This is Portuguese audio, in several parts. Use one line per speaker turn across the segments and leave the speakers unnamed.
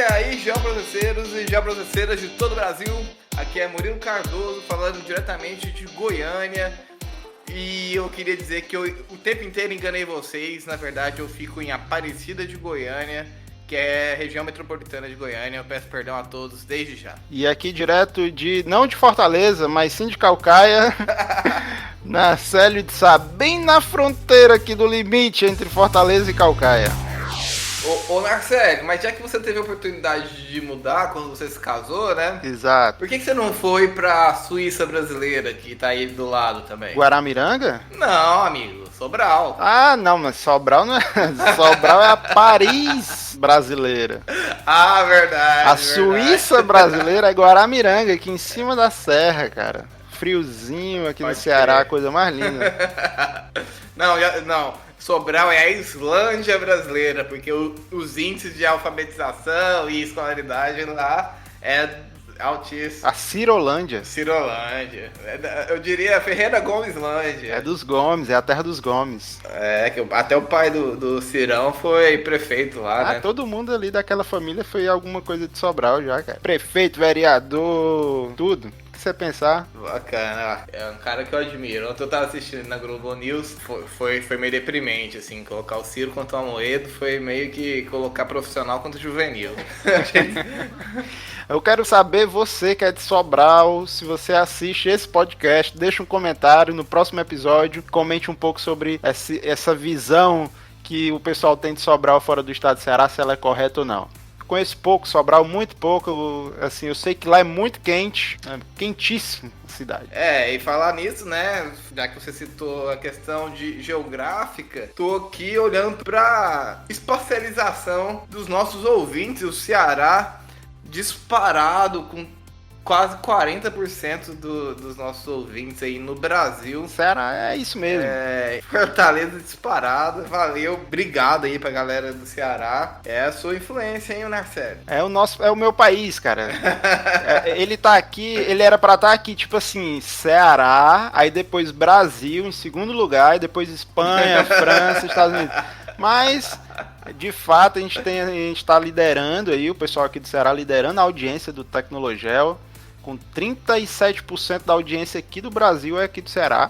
aí, geoprocesseiros e geoprocesseiras de todo o Brasil. Aqui é Murilo Cardoso, falando diretamente de Goiânia. E eu queria dizer que eu o tempo inteiro enganei vocês. Na verdade, eu fico em Aparecida de Goiânia, que é região metropolitana de Goiânia. Eu peço perdão a todos desde já.
E aqui direto não de Fortaleza, mas sim de Caucaia, na Célio de Sá, bem na fronteira aqui do limite entre Fortaleza e Caucaia.
Ô Marcelo, mas já que você teve a oportunidade de mudar quando você se casou, né?
Exato.
Por que você não foi pra Suíça brasileira, que tá aí do lado também?
Guaramiranga?
Não, amigo, Sobral.
Ah, não, mas Sobral não é. Sobral é a Paris brasileira.
Ah, verdade.
A Suíça brasileira é Guaramiranga, aqui em cima da serra, cara. Friozinho aqui no Ceará, coisa mais linda.
Não. Sobral é a Islândia brasileira, porque os índices de alfabetização e escolaridade lá é altíssimo.
A Cirolândia.
Cirolândia. Eu diria Ferreira Gomeslândia.
É dos Gomes, é a terra dos Gomes.
É, que até o pai do Cirão foi prefeito lá, né?
Todo mundo ali daquela família foi alguma coisa de Sobral já, cara. Prefeito, vereador, tudo. O que você pensar?
Bacana, é um cara que eu admiro. Ontem eu tava assistindo na Globo News, foi meio deprimente, assim, colocar o Ciro contra o Amoedo foi meio que colocar profissional contra juvenil.
Eu quero saber, você que é de Sobral, se você assiste esse podcast, deixa um comentário no próximo episódio, comente um pouco sobre essa visão que o pessoal tem de Sobral fora do estado do Ceará, se ela é correta ou não. Conheço pouco Sobral, muito pouco, assim, eu sei que lá é muito quente, é quentíssimo a cidade.
E falar nisso, né, já que você citou a questão de geográfica, tô aqui olhando pra espacialização dos nossos ouvintes, o Ceará disparado com quase 40% dos nossos ouvintes aí no Brasil.
Ceará, é isso mesmo.
Fortaleza disparado. Valeu, obrigado aí pra galera do Ceará. É a sua influência, hein, Narcélio?
É o meu país, cara. Ele tá aqui, ele era pra estar aqui, tipo assim, Ceará, aí depois Brasil em segundo lugar, e depois Espanha, França, Estados Unidos. Mas, de fato, a gente tá liderando aí, o pessoal aqui do Ceará liderando a audiência do Tecnologel, com 37% da audiência aqui do Brasil é aqui do Ceará.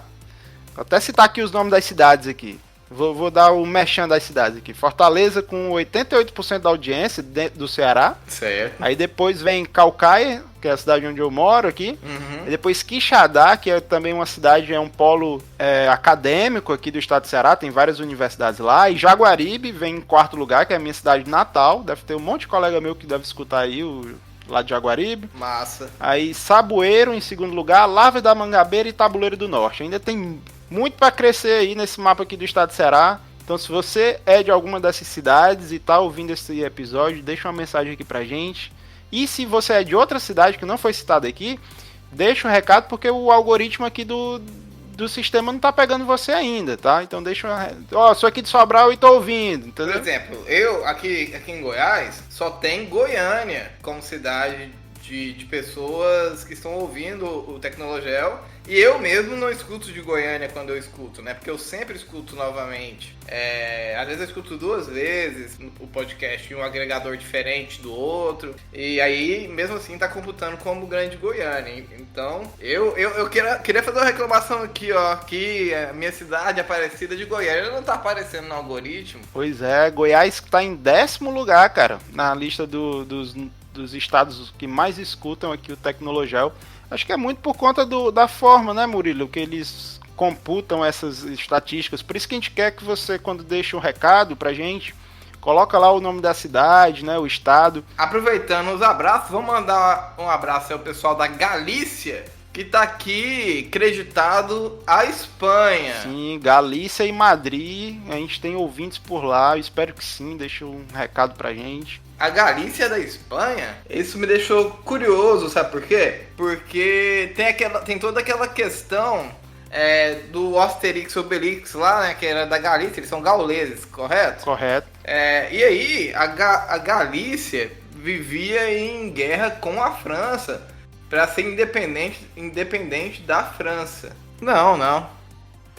Vou até citar aqui os nomes das cidades aqui. Vou dar o merchan das cidades aqui. Fortaleza com 88% da audiência dentro do Ceará.
Certo.
Aí depois vem Caucaia, que é a cidade onde eu moro aqui.
Uhum.
E depois Quixadá, que é também uma cidade, é um polo acadêmico aqui do estado do Ceará. Tem várias universidades lá. E Jaguaribe vem em quarto lugar, que é a minha cidade natal. Deve ter um monte de colega meu que deve escutar aí lá de Jaguaribe.
Massa.
Aí Saboeiro em segundo lugar, Lavra da Mangabeira e Tabuleiro do Norte. Ainda tem muito para crescer aí nesse mapa aqui do estado do Ceará. Então, se você é de alguma dessas cidades e tá ouvindo esse episódio, deixa uma mensagem aqui pra gente. E se você é de outra cidade que não foi citada aqui, deixa um recado, porque o algoritmo aqui do sistema não tá pegando você ainda, tá? Então deixa sou aqui de Sobral e tô ouvindo, entendeu?
Por exemplo, eu aqui em Goiás só tem Goiânia como cidade de pessoas que estão ouvindo o Tecnologel. E eu mesmo não escuto de Goiânia quando eu escuto, né? Porque eu sempre escuto novamente. Às vezes eu escuto 2 vezes o podcast em um agregador diferente do outro. E aí, mesmo assim, tá computando como Grande Goiânia. Então, eu queria fazer uma reclamação aqui, ó. Que a minha cidade, Aparecida de Goiânia, não tá aparecendo no algoritmo.
Pois é, Goiás tá em 10º lugar, cara, na lista dos estados que mais escutam aqui o Tecnologel. Acho que é muito por conta da forma, né, Murilo, que eles computam essas estatísticas. Por isso que a gente quer que você, quando deixa um recado pra gente, coloca lá o nome da cidade, né, o estado.
Aproveitando os abraços, vamos mandar um abraço ao pessoal da Galícia, que tá aqui creditado à Espanha.
Sim, Galícia e Madrid, a gente tem ouvintes por lá, eu espero que sim, deixa um recado pra gente.
A Galícia da Espanha, isso me deixou curioso, sabe por quê? Porque tem toda aquela questão do Asterix e Obelix lá, né, que era da Galícia, eles são gauleses, correto?
Correto.
E aí, a Galícia vivia em guerra com a França para ser independente da França. Não.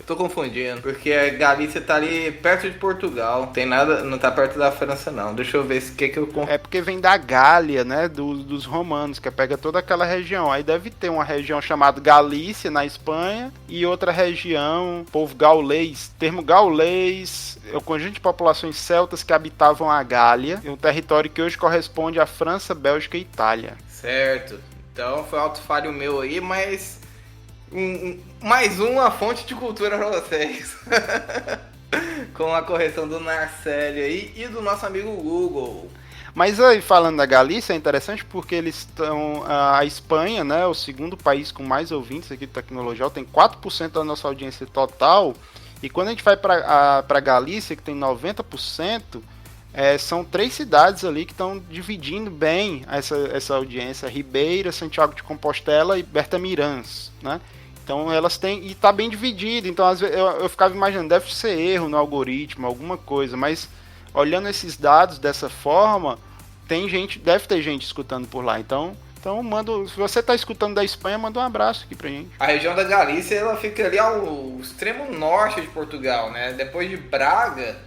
Tô confundindo, porque a Galícia tá ali perto de Portugal. Tem nada, não tá perto da França, não. Deixa eu ver o que eu...
É porque vem da Gália, né, dos romanos, que pega toda aquela região. Aí deve ter uma região chamada Galícia, na Espanha, e outra região, povo gaulês. Termo gaulês é o conjunto de populações celtas que habitavam a Gália, um território que hoje corresponde à França, Bélgica e Itália.
Certo. Então foi alto falho meu aí, mas... mais uma fonte de cultura pra vocês. Com a correção do Narcélio aí e do nosso amigo Google.
Mas aí, falando da Galícia, é interessante porque eles estão... A Espanha, né, o segundo país com mais ouvintes aqui de tecnologia, tem 4% da nossa audiência total. E quando a gente vai para Galícia, que tem 90%, são 3 cidades ali que estão dividindo bem essa audiência. Ribeira, Santiago de Compostela e Bertamirãs, né? Então elas têm, e tá bem dividido, então às vezes eu ficava imaginando, deve ser erro no algoritmo, alguma coisa, mas olhando esses dados dessa forma, deve ter gente escutando por lá, então se você tá escutando da Espanha, manda um abraço aqui pra gente.
A região da Galícia, ela fica ali ao extremo norte de Portugal, né? Depois de Braga,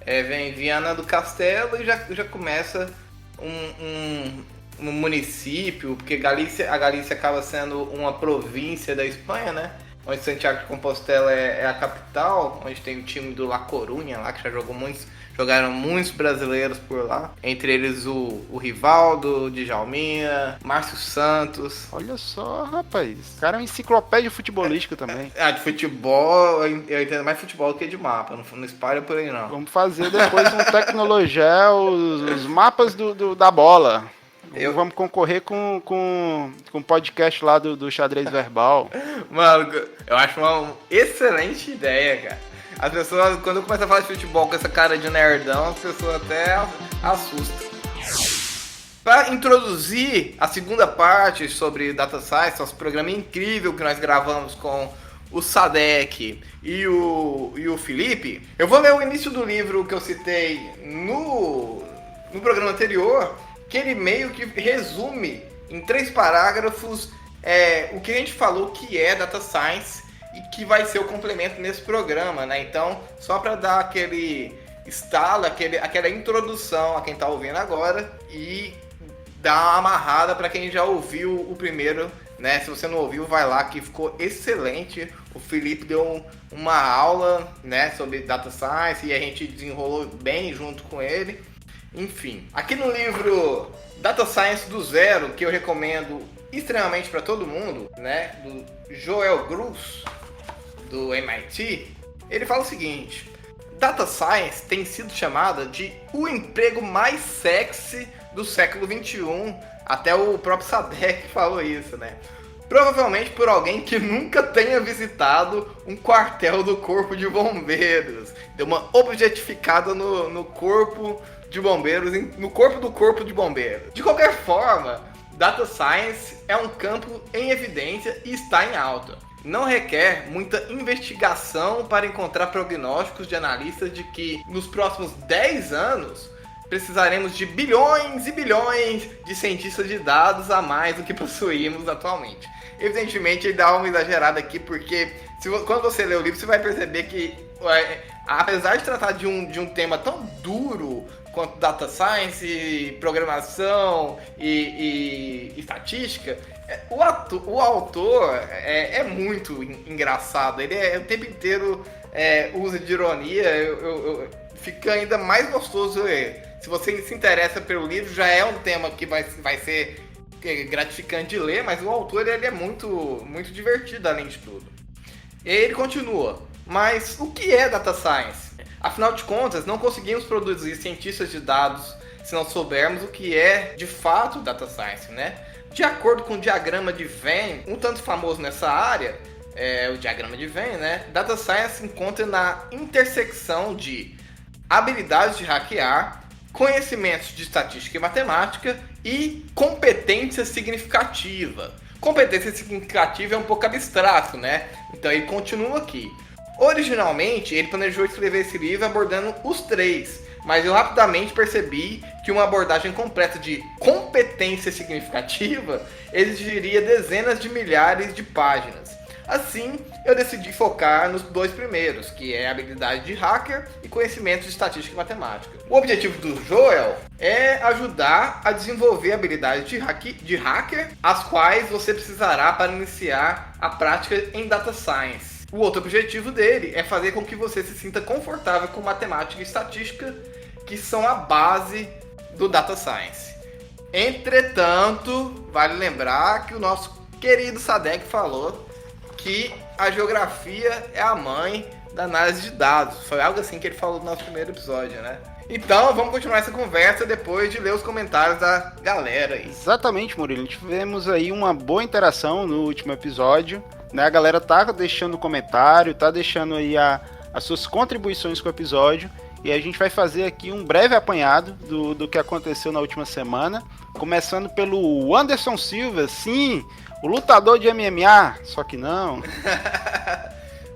vem Viana do Castelo e já começa um município, porque a Galícia acaba sendo uma província da Espanha, né? Onde Santiago de Compostela é a capital, onde tem o time do La Coruña lá, que jogaram muitos brasileiros por lá. Entre eles o Rivaldo, Djalminha, Márcio Santos.
Olha só, rapaz. O cara é uma enciclopédia futebolística também.
De futebol, eu entendo mais futebol do que de mapa. Não espalha por aí, não.
Vamos fazer depois um Tecnologel, os mapas da bola. Vamos concorrer com o podcast lá do xadrez verbal.
Mano, eu acho uma excelente ideia, cara. As pessoas, quando eu começo a falar de futebol com essa cara de nerdão, as pessoas até assustam. Para introduzir a segunda parte sobre Data Science, nosso programa incrível que nós gravamos com o Sadek e o Felipe, eu vou ler o início do livro que eu citei no programa anterior, que ele meio que resume em 3 parágrafos o que a gente falou que é Data Science e que vai ser o complemento nesse programa, né? Então, só para dar aquele estalo, aquela introdução a quem está ouvindo agora e dar uma amarrada para quem já ouviu o primeiro, né? Se você não ouviu, vai lá que ficou excelente. O Felipe deu uma aula, né, sobre Data Science e a gente desenrolou bem junto com ele. Enfim, aqui no livro Data Science do Zero, que eu recomendo extremamente para todo mundo, né, do Joel Grus, do MIT, ele fala o seguinte: Data Science tem sido chamada de o emprego mais sexy do século XXI, até o próprio Sadek falou isso, né? Provavelmente por alguém que nunca tenha visitado um quartel do Corpo de Bombeiros. Deu uma objetificada no Corpo de Bombeiros, no corpo do Corpo de Bombeiros. De qualquer forma, Data Science é um campo em evidência e está em alta. Não requer muita investigação para encontrar prognósticos de analistas de que nos próximos 10 anos precisaremos de bilhões e bilhões de cientistas de dados a mais do que possuímos atualmente. Evidentemente, ele dá uma exagerada aqui, porque quando você lê o livro, você vai perceber que, apesar de tratar de um tema tão duro quanto Data Science, programação e estatística, o autor é muito engraçado. Ele o tempo inteiro usa de ironia. Fica ainda mais gostoso ler. Se você se interessa pelo livro, já é um tema que vai ser gratificante de ler, mas o autor ele é muito, muito divertido além de tudo. E ele continua: mas o que é Data Science? Afinal de contas, não conseguimos produzir cientistas de dados se não soubermos o que é de fato Data Science, né? De acordo com o diagrama de Venn, um tanto famoso nessa área, o diagrama de Venn, né? Data Science se encontra na intersecção de habilidades de hackear, conhecimentos de estatística e matemática e competência significativa. Competência significativa é um pouco abstrato, né? Então ele continua aqui. Originalmente, ele planejou escrever esse livro abordando os 3, mas eu rapidamente percebi que uma abordagem completa de competência significativa exigiria dezenas de milhares de páginas. Assim, eu decidi focar nos 2 primeiros, que é habilidade de hacker e conhecimento de estatística e matemática. O objetivo do Joel é ajudar a desenvolver habilidades de hacker, as quais você precisará para iniciar a prática em Data Science. O outro objetivo dele é fazer com que você se sinta confortável com matemática e estatística, que são a base do Data Science. Entretanto, vale lembrar que o nosso querido Sadek falou que a geografia é a mãe da análise de dados. Foi algo assim que ele falou no nosso primeiro episódio, né? Então, vamos continuar essa conversa depois de ler os comentários da galera aí.
Exatamente, Murilo. Tivemos aí uma boa interação no último episódio, né? A galera tá deixando comentário, tá deixando aí as suas contribuições com o episódio. E a gente vai fazer aqui um breve apanhado do que aconteceu na última semana. Começando pelo Anderson Silva, sim, o lutador de MMA, só que não.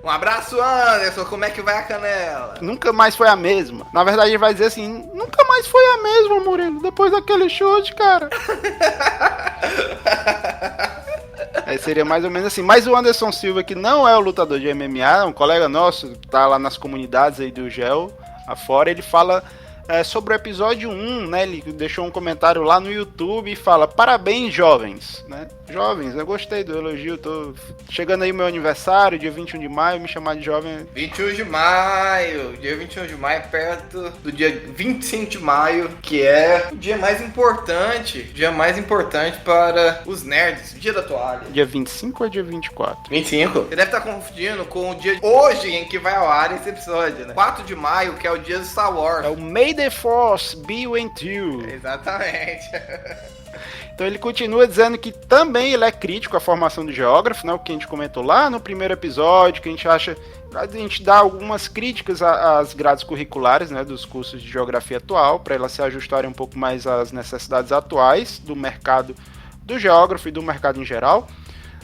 Um abraço, Anderson, como é que vai a canela?
Nunca mais foi a mesma. Na verdade, ele vai dizer assim, nunca mais foi a mesma, Murilo, depois daquele chute, cara. Aí seria mais ou menos assim. Mas o Anderson Silva, que não é o lutador de MMA, é um colega nosso, tá lá nas comunidades aí do GEL, afora, ele fala sobre o episódio 1, né? Ele deixou um comentário lá no YouTube e fala: parabéns, jovens, né? Jovens, eu gostei do elogio, tô chegando aí o meu aniversário, dia 21 de maio, me chamar de jovem.
21 de maio, dia 21 de maio, perto do dia 25 de maio, que é o dia mais importante para os nerds, dia da toalha.
Dia 25 ou dia 24?
25? Você deve estar confundindo com o dia de hoje em que vai ao ar esse episódio, né? 4 de maio, que é o dia do Star Wars.
É o May the Force be with you.
Exatamente.
Então ele continua dizendo que também ele é crítico à formação do geógrafo, né? O que a gente comentou lá no primeiro episódio, que a gente dá algumas críticas às grades curriculares, né, dos cursos de geografia atual, para elas se ajustarem um pouco mais às necessidades atuais do mercado do geógrafo e do mercado em geral,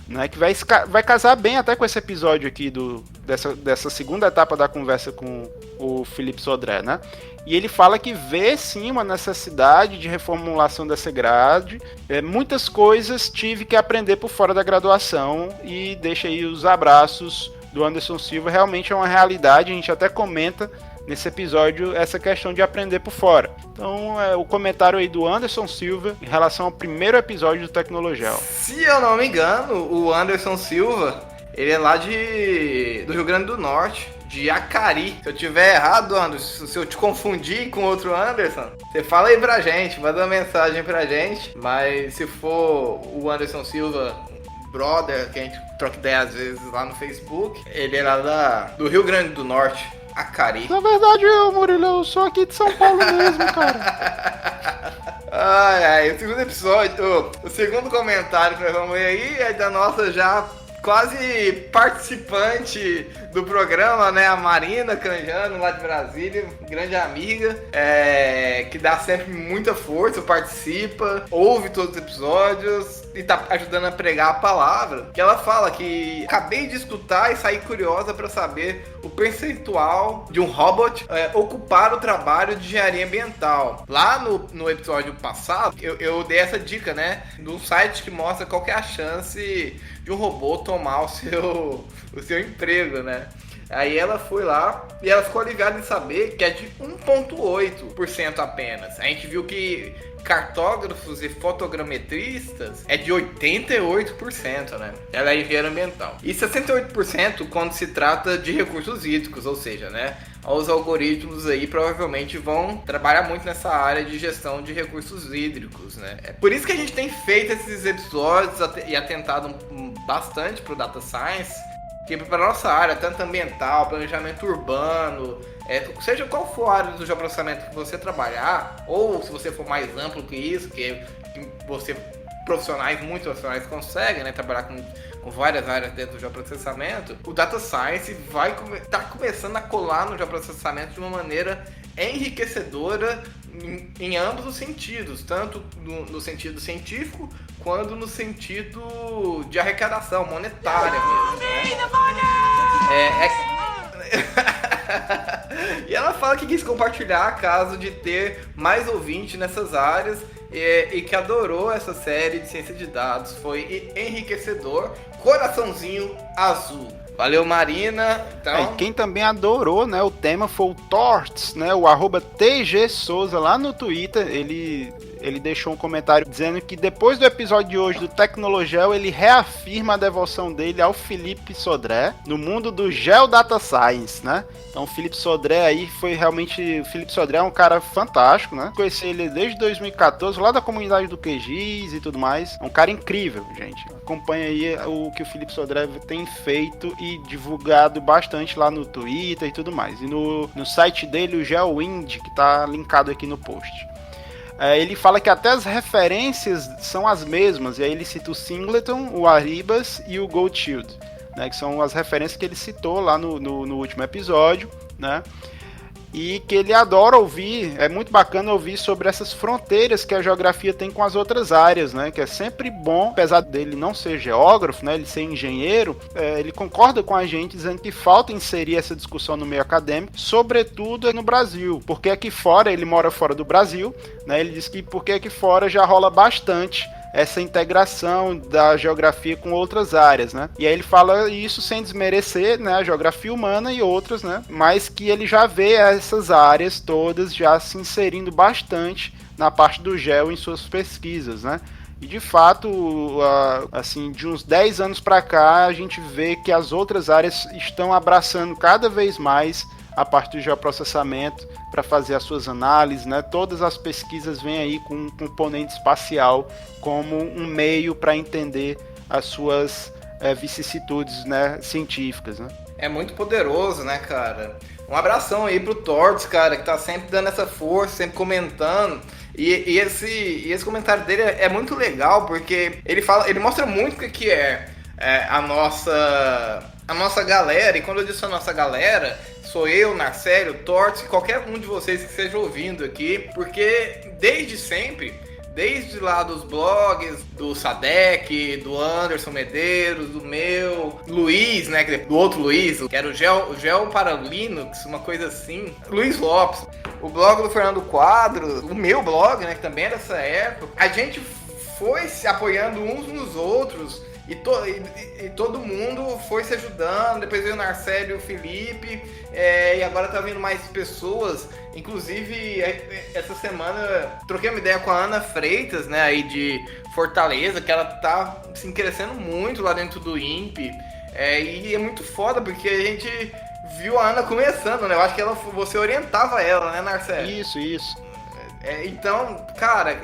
né, que vai casar bem até com esse episódio aqui dessa segunda etapa da conversa com o Felipe Sodré, né? E ele fala que vê sim uma necessidade de reformulação dessa grade. Muitas coisas tive que aprender por fora da graduação, e deixa aí os abraços do Anderson Silva. Realmente é uma realidade, a gente até comenta nesse episódio essa questão de aprender por fora. Então, o comentário aí do Anderson Silva em relação ao primeiro episódio do Tecnologel.
Se eu não me engano, o Anderson Silva, ele é lá do Rio Grande do Norte, de Acari. Se eu tiver errado, Anderson, se eu te confundir com outro Anderson, você fala aí pra gente, manda uma mensagem pra gente. Mas se for o Anderson Silva, brother, que a gente troca ideia às vezes lá no Facebook, ele é lá do Rio Grande do Norte, Acari.
Na verdade, Murilo, eu sou aqui de São Paulo mesmo, cara.
O segundo episódio, o segundo comentário que nós vamos ver aí é da nossa já quase participante do programa, né? A Marina Canjano, lá de Brasília, grande amiga, que dá sempre muita força, participa, ouve todos os episódios e tá ajudando a pregar a palavra. Que ela fala que acabei de escutar e saí curiosa para saber o percentual de um robot ocupar o trabalho de engenharia ambiental. Lá no episódio passado, eu dei essa dica, né? De um site que mostra qual que é a chance de um robô tomar o seu emprego, né? Aí ela foi lá e ela ficou aliviada em saber que é de 1,8% apenas. A gente viu que cartógrafos e fotogrametristas é de 88%, né? Ela é engenheira ambiental. E 68% quando se trata de recursos hídricos, ou seja, né? Os algoritmos aí provavelmente vão trabalhar muito nessa área de gestão de recursos hídricos, né? É por isso que a gente tem feito esses episódios e atentado bastante pro Data Science, que para nossa área, tanto ambiental, planejamento urbano, seja qual for a área do geoprocessamento que você trabalhar, ou se você for mais amplo que isso, que você muitos profissionais conseguem, né, trabalhar com várias áreas dentro do geoprocessamento, o Data Science vai estar começando a colar no geoprocessamento de uma maneira enriquecedora em ambos os sentidos, tanto no sentido científico quanto no sentido de arrecadação monetária mesmo, né? E ela fala que quis compartilhar caso de ter mais ouvintes nessas áreas e que adorou essa série de ciência de dados. Foi enriquecedor, coraçãozinho azul. Valeu, Marina. Então...
quem também adorou, né, o tema foi o Torts, né, o @TGSouza lá no Twitter. Ele deixou um comentário dizendo que depois do episódio de hoje do Tecnologel, ele reafirma a devoção dele ao Felipe Sodré no mundo do Geodata Science, né? Então o Felipe Sodré aí foi realmente... O Felipe Sodré é um cara fantástico, né? Conheci ele desde 2014, lá da comunidade do QGIS e tudo mais. É um cara incrível, gente. Acompanha aí o que o Felipe Sodré tem feito e divulgado bastante lá no Twitter e tudo mais. E no site dele, o GeoWind, que tá linkado aqui no post. Ele fala que até as referências são as mesmas, e aí ele cita o Singleton, o Arribas e o Goldshield, né, que são as referências que ele citou lá no último episódio, né, e que ele adora ouvir. É muito bacana ouvir sobre essas fronteiras que a geografia tem com as outras áreas, né, que é sempre bom, apesar dele não ser geógrafo, né, ele ser engenheiro, ele concorda com a gente dizendo que falta inserir essa discussão no meio acadêmico, sobretudo no Brasil, porque aqui fora, ele mora fora do Brasil, né, ele diz que porque aqui fora já rola bastante essa integração da geografia com outras áreas, né? E aí ele fala isso sem desmerecer, né, a geografia humana e outras, né? Mas que ele já vê essas áreas todas já se inserindo bastante na parte do geo em suas pesquisas, né? E de fato, assim, de uns 10 anos para cá, a gente vê que as outras áreas estão abraçando cada vez mais a parte do geoprocessamento para fazer as suas análises, né? Todas as pesquisas vêm aí com um componente espacial como um meio para entender as suas vicissitudes, né, científicas, né?
É muito poderoso, né, cara? Um abração aí pro Torts, cara, que tá sempre dando essa força, sempre comentando. E esse comentário dele é muito legal, porque ele mostra muito o que é a nossa galera. E quando eu disse a nossa galera, sou eu, Narcélio, Torts, qualquer um de vocês que esteja ouvindo aqui, porque desde sempre, desde lá dos blogs, do Sadek, do Anderson Medeiros, do meu, Luiz, né, do outro Luiz, que era o Gel para Linux, uma coisa assim, Luiz Lopes, o blog do Fernando Quadros, o meu blog, né, que também é dessa época, a gente foi se apoiando uns nos outros. E todo mundo foi se ajudando. Depois veio o Narcélio e o Felipe, e agora tá vindo mais pessoas. Inclusive, essa semana troquei uma ideia com a Ana Freitas, né, aí de Fortaleza, que ela tá assim, crescendo muito lá dentro do INPE. E é muito foda, porque a gente viu a Ana começando, né? Eu acho que você orientava ela, né, Narcélio?
Isso.
Então, cara,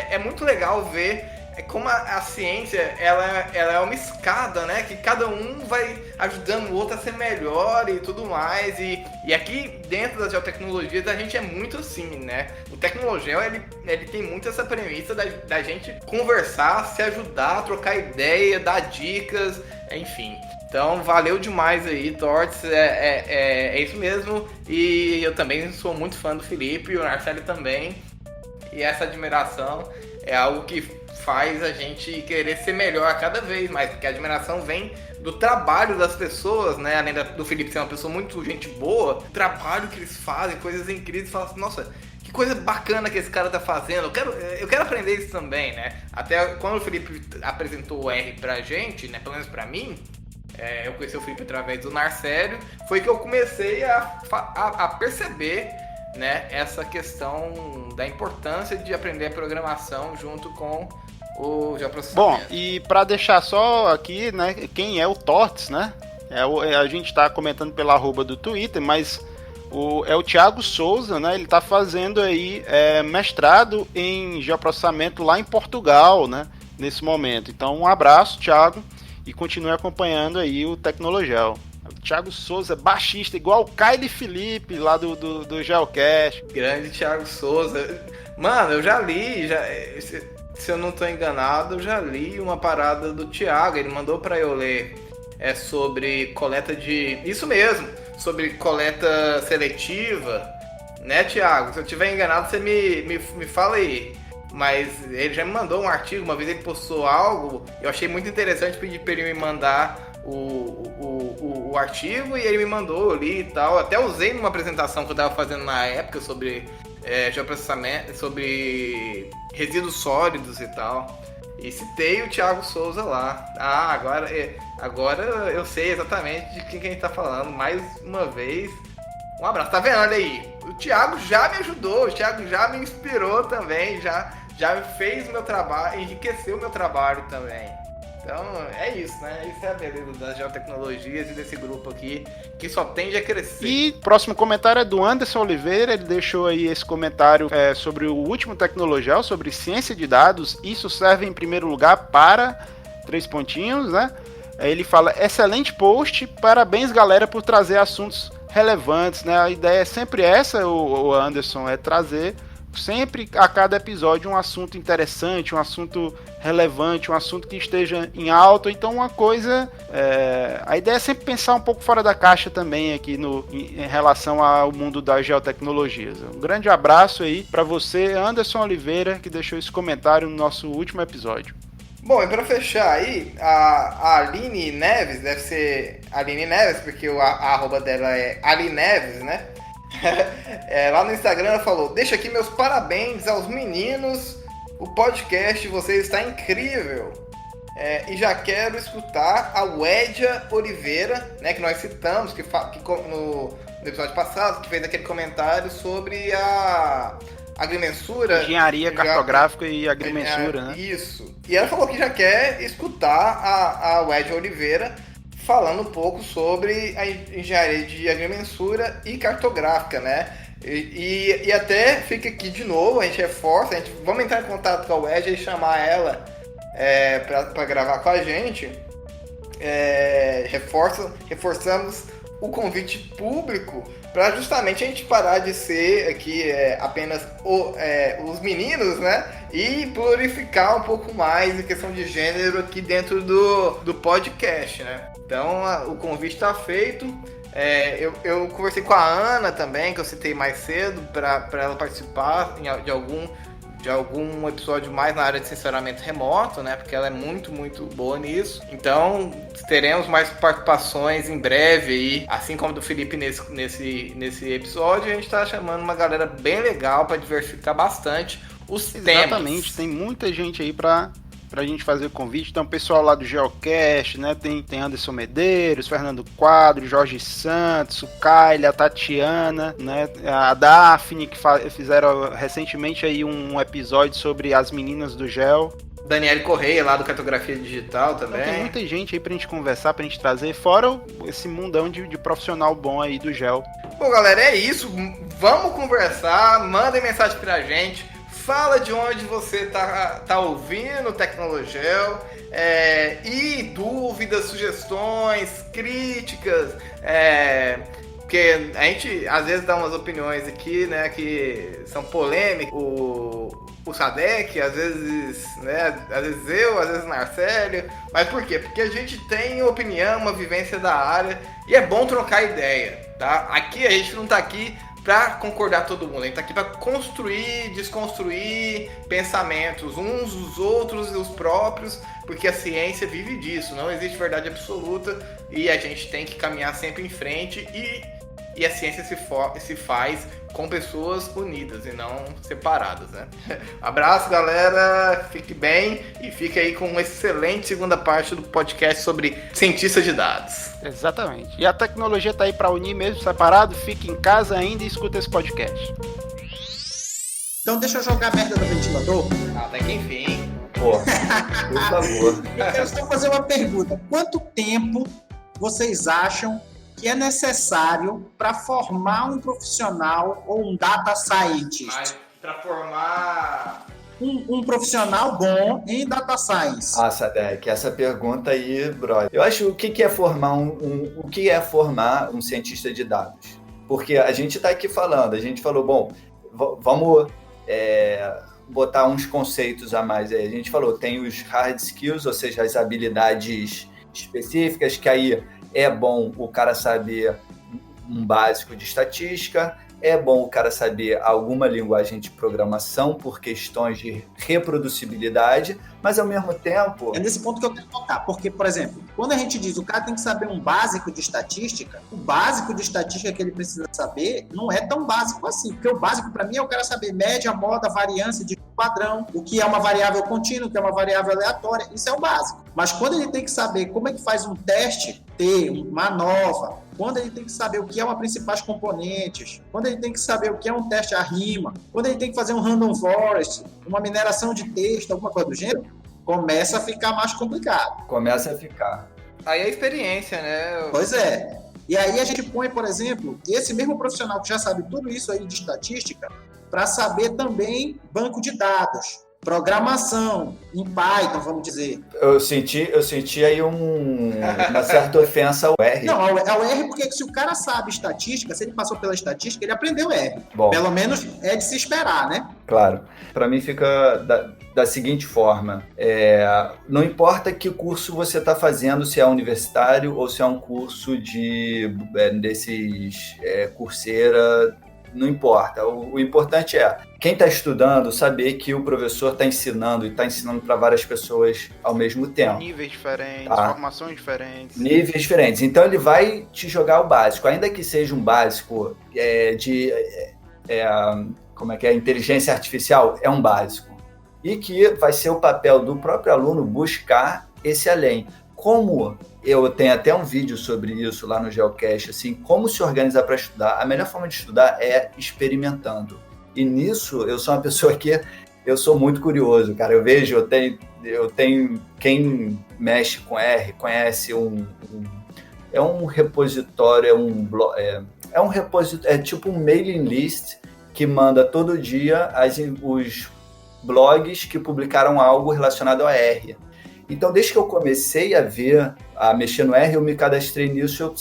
é muito legal ver como a ciência ela é uma escada, né? Que cada um vai ajudando o outro a ser melhor e tudo mais. E aqui dentro das geotecnologias a gente é muito assim, né? O Tecnologel ele tem muito essa premissa da gente conversar, se ajudar, trocar ideia, dar dicas, enfim. Então valeu demais aí, Torts, é isso mesmo. E eu também sou muito fã do Felipe, o Narcélio também. E essa admiração é algo que faz a gente querer ser melhor cada vez mais, porque a admiração vem do trabalho das pessoas, né? Além do Felipe ser uma pessoa muito gente boa, o trabalho que eles fazem, coisas incríveis, fala assim, nossa, que coisa bacana que esse cara tá fazendo, eu quero aprender isso também, né? Até quando o Felipe apresentou o R pra gente, né, pelo menos pra mim, eu conheci o Felipe através do Narcélio, foi que eu comecei a perceber, né, essa questão da importância de aprender a programação junto com o geoprocessamento.
Bom, e para deixar só aqui, né, quem é o Torts, né? A gente está comentando pela arroba do Twitter, mas é o Thiago Souza, né? Ele está fazendo aí mestrado em geoprocessamento lá em Portugal, né? Nesse momento. Então, um abraço, Thiago, e continue acompanhando aí o Tecnologel. O Thiago Souza, baixista, igual o Kyle Felipe lá do Geocast.
Grande Thiago Souza. Mano, eu já li, se eu não tô enganado, eu já li uma parada do Thiago, ele mandou pra eu ler sobre coleta de... Isso mesmo, sobre coleta seletiva, né, Thiago? Se eu tiver enganado, você me fala aí. Mas ele já me mandou um artigo, uma vez ele postou algo, eu achei muito interessante, pedi pra ele me mandar o artigo, e ele me mandou, eu li e tal. Até usei numa apresentação que eu tava fazendo na época sobre geoprocessamento, sobre resíduos sólidos e tal. E citei o Thiago Souza lá. Agora eu sei exatamente de quem a gente tá falando. Mais uma vez, um abraço. Tá vendo? Olha aí. O Thiago já me ajudou, o Thiago já me inspirou também, já fez o meu trabalho, enriqueceu o meu trabalho também. Então, é isso, né? Isso é a beleza das geotecnologias e desse grupo aqui, que só tende a crescer.
E o próximo comentário é do Anderson Oliveira. Ele deixou aí esse comentário sobre o último Tecnologial, sobre ciência de dados. Isso serve, em primeiro lugar, para 3 pontinhos, né? Ele fala, excelente post, parabéns, galera, por trazer assuntos relevantes, né? A ideia é sempre essa, o Anderson, é trazer sempre a cada episódio um assunto interessante, um assunto relevante, um assunto que esteja em alta. Então uma coisa, a ideia é sempre pensar um pouco fora da caixa também aqui em relação ao mundo das geotecnologias. Um grande abraço aí para você, Anderson Oliveira, que deixou esse comentário no nosso último episódio.
Bom, e para fechar aí, a Aline Neves, deve ser Aline Neves, porque a arroba dela é Ali Neves, né? Lá no Instagram ela falou, deixa aqui meus parabéns aos meninos, o podcast de vocês está incrível, e já quero escutar a Wedja Oliveira, né, que nós citamos no episódio passado, que fez aquele comentário sobre a agrimensura,
engenharia cartográfica e agrimensura, né?
Isso, e ela falou que já quer escutar a Wedja Oliveira falando um pouco sobre a engenharia de agrimensura e cartográfica, né? E até fica aqui de novo, a gente reforça, vamos entrar em contato com a Wedja e chamar ela para gravar com a gente. Reforçamos o convite público para justamente a gente parar de ser aqui apenas os meninos, né? E glorificar um pouco mais a questão de gênero aqui dentro do podcast, né? Então o convite está feito. Eu conversei com a Ana também, que eu citei mais cedo, para ela participar de algum episódio mais na área de sensoramento remoto, né? Porque ela é muito, muito boa nisso. Então, teremos mais participações em breve aí, assim como do Felipe nesse episódio. A gente está chamando uma galera bem legal para diversificar bastante os temas.
Exatamente, tem muita gente aí pra gente fazer o convite. Então, o pessoal lá do Geocast, né? Tem Anderson Medeiros, Fernando Quadro, Jorge Santos, o Kylie, a Tatiana, né? A Daphne, que fizeram recentemente aí um episódio sobre as meninas do Geo.
Daniele Correia, lá do Cartografia Digital também.
Então, tem muita gente aí pra gente conversar, pra gente trazer, fora esse mundão de profissional bom aí do Geo.
Bom, galera, é isso. Vamos conversar, mandem mensagem pra gente. Fala de onde você tá ouvindo o Tecnologel, e dúvidas, sugestões, críticas, porque a gente às vezes dá umas opiniões aqui, né, que são polêmicas, o Sadek, às vezes, né, às vezes eu, às vezes o Marcelo, mas por quê? Porque a gente tem opinião, uma vivência da área, e é bom trocar ideia, tá? Aqui a gente não tá aqui para concordar todo mundo, a gente tá aqui para construir, desconstruir pensamentos, uns os outros e os próprios, porque a ciência vive disso, não existe verdade absoluta e a gente tem que caminhar sempre em frente e a ciência se faz com pessoas unidas e não separadas, né? Abraço, galera, fique bem e fique aí com uma excelente segunda parte do podcast sobre cientistas de dados.
Exatamente. E a tecnologia tá aí para unir mesmo separado, fique em casa ainda e escuta esse podcast.
Então deixa eu jogar a merda no ventilador.
Até que enfim.
Pô, por favor.
Eu quero só fazer uma pergunta. Quanto tempo vocês acham que é necessário para formar um profissional ou um data scientist?
Mas para formar
um profissional bom em data science.
Ah, Sadek, essa pergunta aí, brother. Eu acho o que é formar o que é formar um cientista de dados? Porque a gente está aqui falando, a gente falou, bom, vamos botar uns conceitos a mais aí. A gente falou, tem os hard skills, ou seja, as habilidades específicas, que aí é bom o cara saber um básico de estatística, é bom o cara saber alguma linguagem de programação por questões de reproducibilidade, mas ao mesmo tempo...
É nesse ponto que eu quero tocar, porque, por exemplo, quando a gente diz o cara tem que saber um básico de estatística, o básico de estatística que ele precisa saber não é tão básico assim, porque o básico para mim é o cara saber média, moda, variância de padrão, o que é uma variável contínua, o que é uma variável aleatória, isso é o básico. Mas quando ele tem que saber como é que faz um teste, ter uma nova, quando ele tem que saber o que é uma principais componentes, quando ele tem que saber o que é um teste à rima, quando ele tem que fazer um random forest, uma mineração de texto, alguma coisa do gênero, começa a ficar mais complicado.
Começa a ficar.
Aí é experiência, né?
Pois é. E aí a gente põe, por exemplo, esse mesmo profissional que já sabe tudo isso aí de estatística, para saber também banco de dados, programação, em Python, vamos dizer.
Eu senti aí uma certa ofensa ao R.
Não, ao R, porque se o cara sabe estatística, se ele passou pela estatística, ele aprendeu R.
Bom,
pelo menos é de se esperar, né?
Claro. Para mim fica da seguinte forma, não importa que curso você está fazendo, se é universitário ou se é um curso desses Coursera, não importa. O importante é quem está estudando saber que o professor está ensinando e está ensinando para várias pessoas ao mesmo tempo.
Níveis diferentes,
Tá.
formações diferentes.
Níveis diferentes. Então ele vai te jogar o básico, ainda que seja um básico como é que é? Inteligência artificial, é um básico. E que vai ser o papel do próprio aluno buscar esse além. Como eu tenho até um vídeo sobre isso lá no Geocast, assim, como se organizar para estudar. A melhor forma de estudar é experimentando. E nisso, eu sou uma pessoa que eu sou muito curioso, cara. Eu tenho quem mexe com R, conhece é um repositório, é tipo um mailing list que manda todo dia os blogs que publicaram algo relacionado a R. Então, desde que eu comecei a mexer no R, eu me cadastrei nisso, eu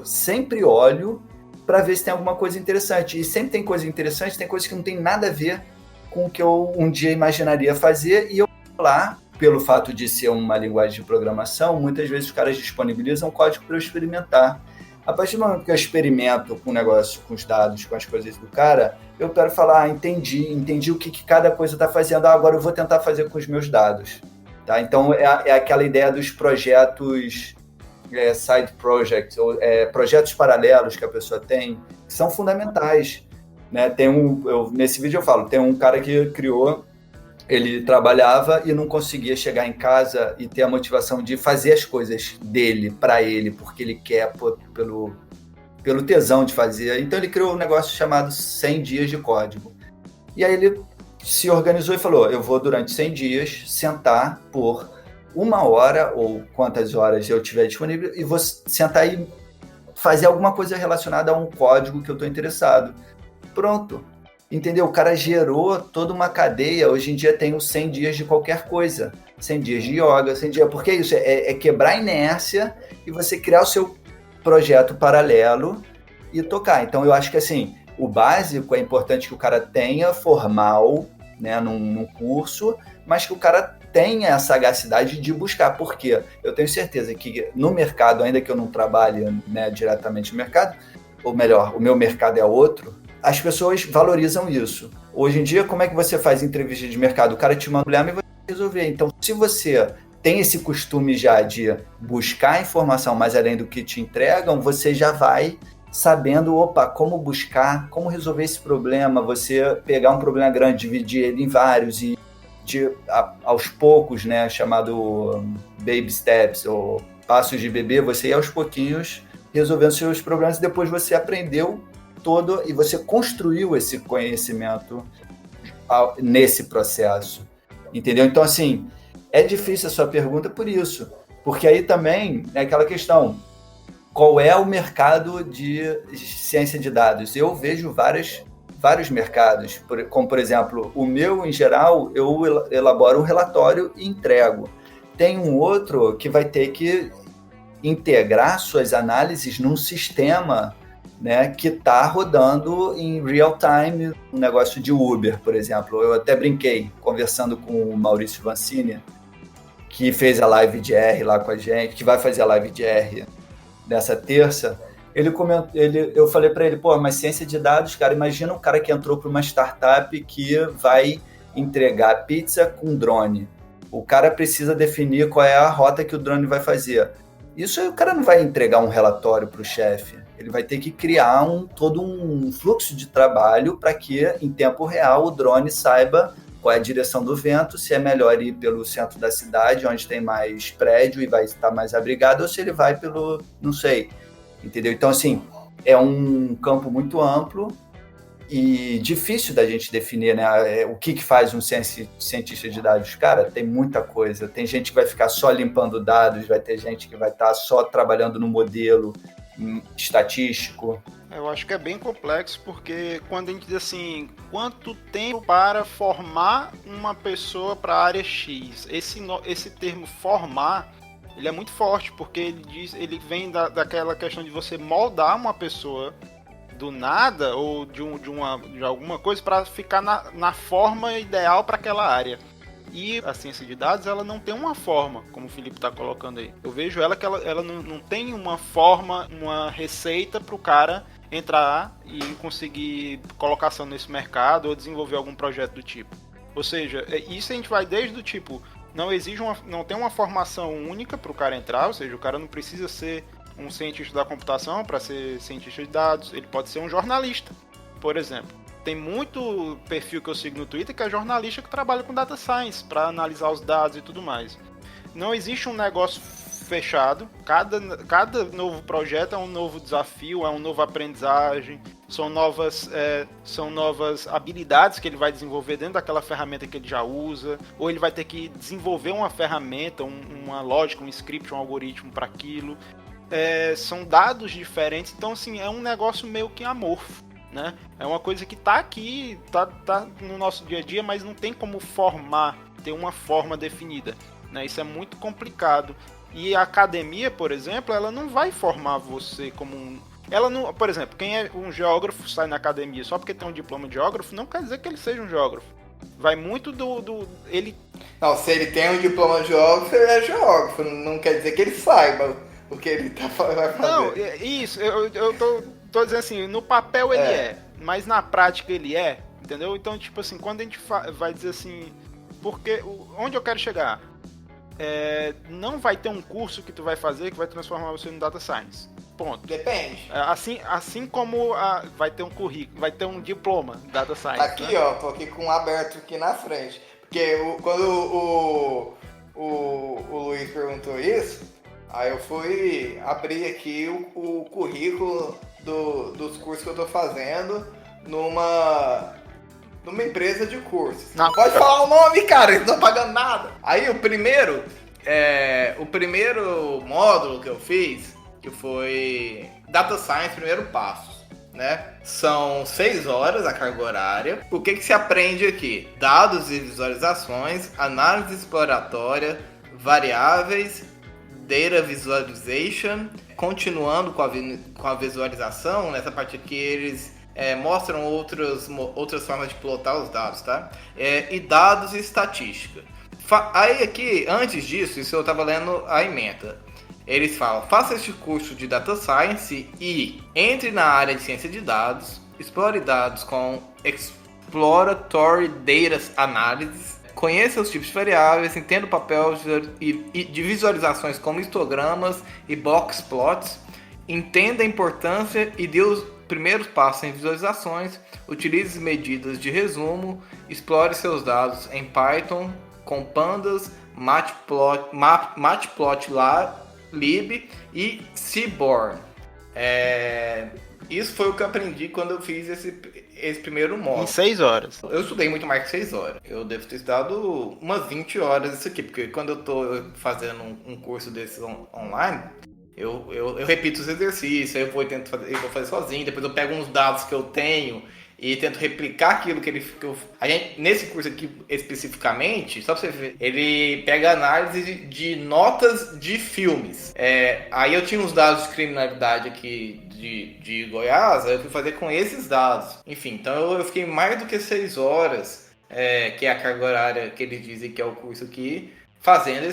sempre olho para ver se tem alguma coisa interessante. E sempre tem coisa interessante, tem coisa que não tem nada a ver com o que eu um dia imaginaria fazer, e eu vou lá, pelo fato de ser uma linguagem de programação, muitas vezes os caras disponibilizam código para eu experimentar. A partir do momento que eu experimento com o negócio, com os dados, com as coisas do cara, eu quero falar, entendi o que cada coisa está fazendo, agora eu vou tentar fazer com os meus dados. Tá? Então, é aquela ideia dos projetos, side projects, ou projetos paralelos que a pessoa tem, que são fundamentais. Né? Nesse vídeo eu falo, tem um cara que criou, ele trabalhava e não conseguia chegar em casa e ter a motivação de fazer as coisas dele, para ele, porque ele quer, pelo tesão de fazer. Então ele criou um negócio chamado 100 dias de código. E aí ele se organizou e falou, eu vou durante 100 dias sentar por 1 hora, ou quantas horas eu tiver disponível, e vou sentar e fazer alguma coisa relacionada a um código que eu estou interessado. Pronto. Entendeu? O cara gerou toda uma cadeia. Hoje em dia tem os 100 dias de qualquer coisa. 100 dias de yoga, 100 dias... Porque isso é quebrar a inércia e você criar o seu projeto paralelo e tocar. Então, eu acho que, assim, o básico é importante que o cara tenha formal, né, num curso, mas que o cara tenha a sagacidade de buscar. Porque eu tenho certeza que no mercado, ainda que eu não trabalhe, né, diretamente no mercado, ou melhor, o meu mercado é outro, as pessoas valorizam isso. Hoje em dia, como é que você faz entrevista de mercado? O cara te manda um problema e você vai resolver. Então, se você tem esse costume já de buscar informação mais além do que te entregam, você já vai sabendo, como buscar, como resolver esse problema, você pegar um problema grande, dividir ele em vários e aos poucos, né, chamado baby steps, ou passos de bebê, você ir aos pouquinhos resolvendo seus problemas e depois você aprendeu todo e você construiu esse conhecimento nesse processo, entendeu? Então, assim, é difícil a sua pergunta por isso, porque aí também é aquela questão, qual é o mercado de ciência de dados? Eu vejo vários mercados, como, por exemplo, o meu, em geral, eu elaboro um relatório e entrego. Tem um outro que vai ter que integrar suas análises num sistema, né, que está rodando em real time, um negócio de Uber, por exemplo. Eu até brinquei, conversando com o Maurício Vancini, que fez a live de R lá com a gente, que vai fazer a live de R nessa terça, Eu falei para ele, pô, mas ciência de dados, cara, imagina um cara que entrou para uma startup que vai entregar pizza com drone. O cara precisa definir qual é a rota que o drone vai fazer. Isso aí, o cara não vai entregar um relatório para o chefe. Ele vai ter que criar todo um fluxo de trabalho para que, em tempo real, o drone saiba qual é a direção do vento, se é melhor ir pelo centro da cidade, onde tem mais prédio e vai estar mais abrigado, ou se ele vai pelo, não sei, entendeu? Então, assim, é um campo muito amplo e difícil da gente definir, né? O que faz um cientista de dados. Cara, tem muita coisa. Tem gente que vai ficar só limpando dados, vai ter gente que vai estar só trabalhando no modelo estatístico.
Eu acho que é bem complexo, porque quando a gente diz assim, quanto tempo para formar uma pessoa para a área X? Esse termo formar, ele é muito forte, porque ele vem daquela questão de você moldar uma pessoa do nada, ou de alguma coisa, para ficar na forma ideal para aquela área. E a ciência de dados, ela não tem uma forma, como o Felipe está colocando aí. Eu vejo ela que ela não tem uma forma, uma receita para o cara entrar e conseguir colocação nesse mercado ou desenvolver algum projeto do tipo. Ou seja, isso a gente vai desde o tipo, não tem uma formação única para o cara entrar, ou seja, o cara não precisa ser um cientista da computação para ser cientista de dados, ele pode ser um jornalista, por exemplo. Tem muito perfil que eu sigo no Twitter que é jornalista que trabalha com data science para analisar os dados e tudo mais. Não existe um negócio fechado. Cada novo projeto é um novo desafio, é uma nova aprendizagem, são novas habilidades que ele vai desenvolver dentro daquela ferramenta que ele já usa, ou ele vai ter que desenvolver uma ferramenta, uma lógica, um script, um algoritmo para aquilo. São dados diferentes, então assim, é um negócio meio que amorfo. Né? É uma coisa que tá aqui, tá no nosso dia a dia, mas não tem como ter uma forma definida, né? Isso é muito complicado. E a academia, por exemplo, ela não vai formar você como ela não, por exemplo, quem é um geógrafo sai na academia só porque tem um diploma de geógrafo, não quer dizer que ele seja um geógrafo. Vai muito ele.
Não, se ele tem um diploma de geógrafo, ele é geógrafo. Não quer dizer que ele saiba o que ele vai fazer.
Não, isso, eu tô dizendo assim, no papel ele mas na prática ele entendeu? Então, tipo assim, quando a gente vai dizer assim, onde eu quero chegar? Não vai ter um curso que tu vai fazer que vai transformar você no data science. Ponto.
Depende.
Assim como vai ter um currículo, vai ter um diploma de data science.
Aqui, né? Ó, tô aqui com um aberto aqui na frente. Porque quando o Luiz perguntou isso, aí eu fui abrir aqui o currículo dos cursos que eu tô fazendo numa empresa de cursos. Não pode falar o nome, cara, eles não estão pagando nada. Aí o primeiro módulo que eu fiz, que foi Data Science, primeiro passo, né? São 6 horas a carga horária. O que se aprende aqui? Dados e visualizações, análise exploratória, variáveis, Data Visualization, continuando com a visualização, nessa parte aqui eles mostram outras formas de plotar os dados, tá? E dados e estatística. Aí aqui, antes disso, isso eu estava lendo a ementa. Eles falam, faça este curso de Data Science e entre na área de ciência de dados, explore dados com Exploratory Data Analysis, conheça os tipos de variáveis, entenda o papel de visualizações como histogramas e box plots, entenda a importância e dê os primeiros passos em visualizações, utilize medidas de resumo, explore seus dados em Python com pandas, matplotlib e Seaborn. Isso foi o que eu aprendi quando eu fiz esse primeiro módulo.
Em 6 horas.
Eu estudei muito mais que 6 horas. Eu devo ter estudado umas 20 horas isso aqui, porque quando eu tô fazendo um curso desses online, eu repito os exercícios, eu vou fazer sozinho, depois eu pego uns dados que eu tenho e tento replicar aquilo nesse curso aqui especificamente, só pra você ver, ele pega análise de notas de filmes. Aí eu tinha uns dados de criminalidade aqui de Goiás, aí eu fui fazer com esses dados. Enfim, então eu fiquei mais do que 6 horas, que é a carga horária que eles dizem que é o curso aqui, fazendo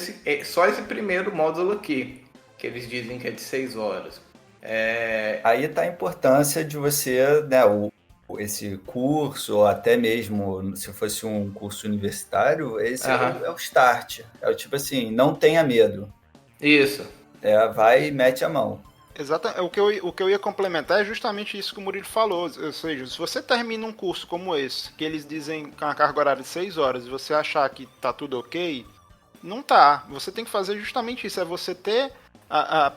só esse primeiro módulo aqui, que eles dizem que é de 6 horas.
Aí está a importância de você, né, esse curso, ou até mesmo se fosse um curso universitário, esse é o start. É o tipo assim, não tenha medo.
Isso.
Vai e mete a mão.
Exato. O que eu ia complementar é justamente isso que o Murilo falou. Ou seja, se você termina um curso como esse, que eles dizem com a carga horária de 6 horas, e você achar que tá tudo ok, não tá. Você tem que fazer justamente isso. É você ter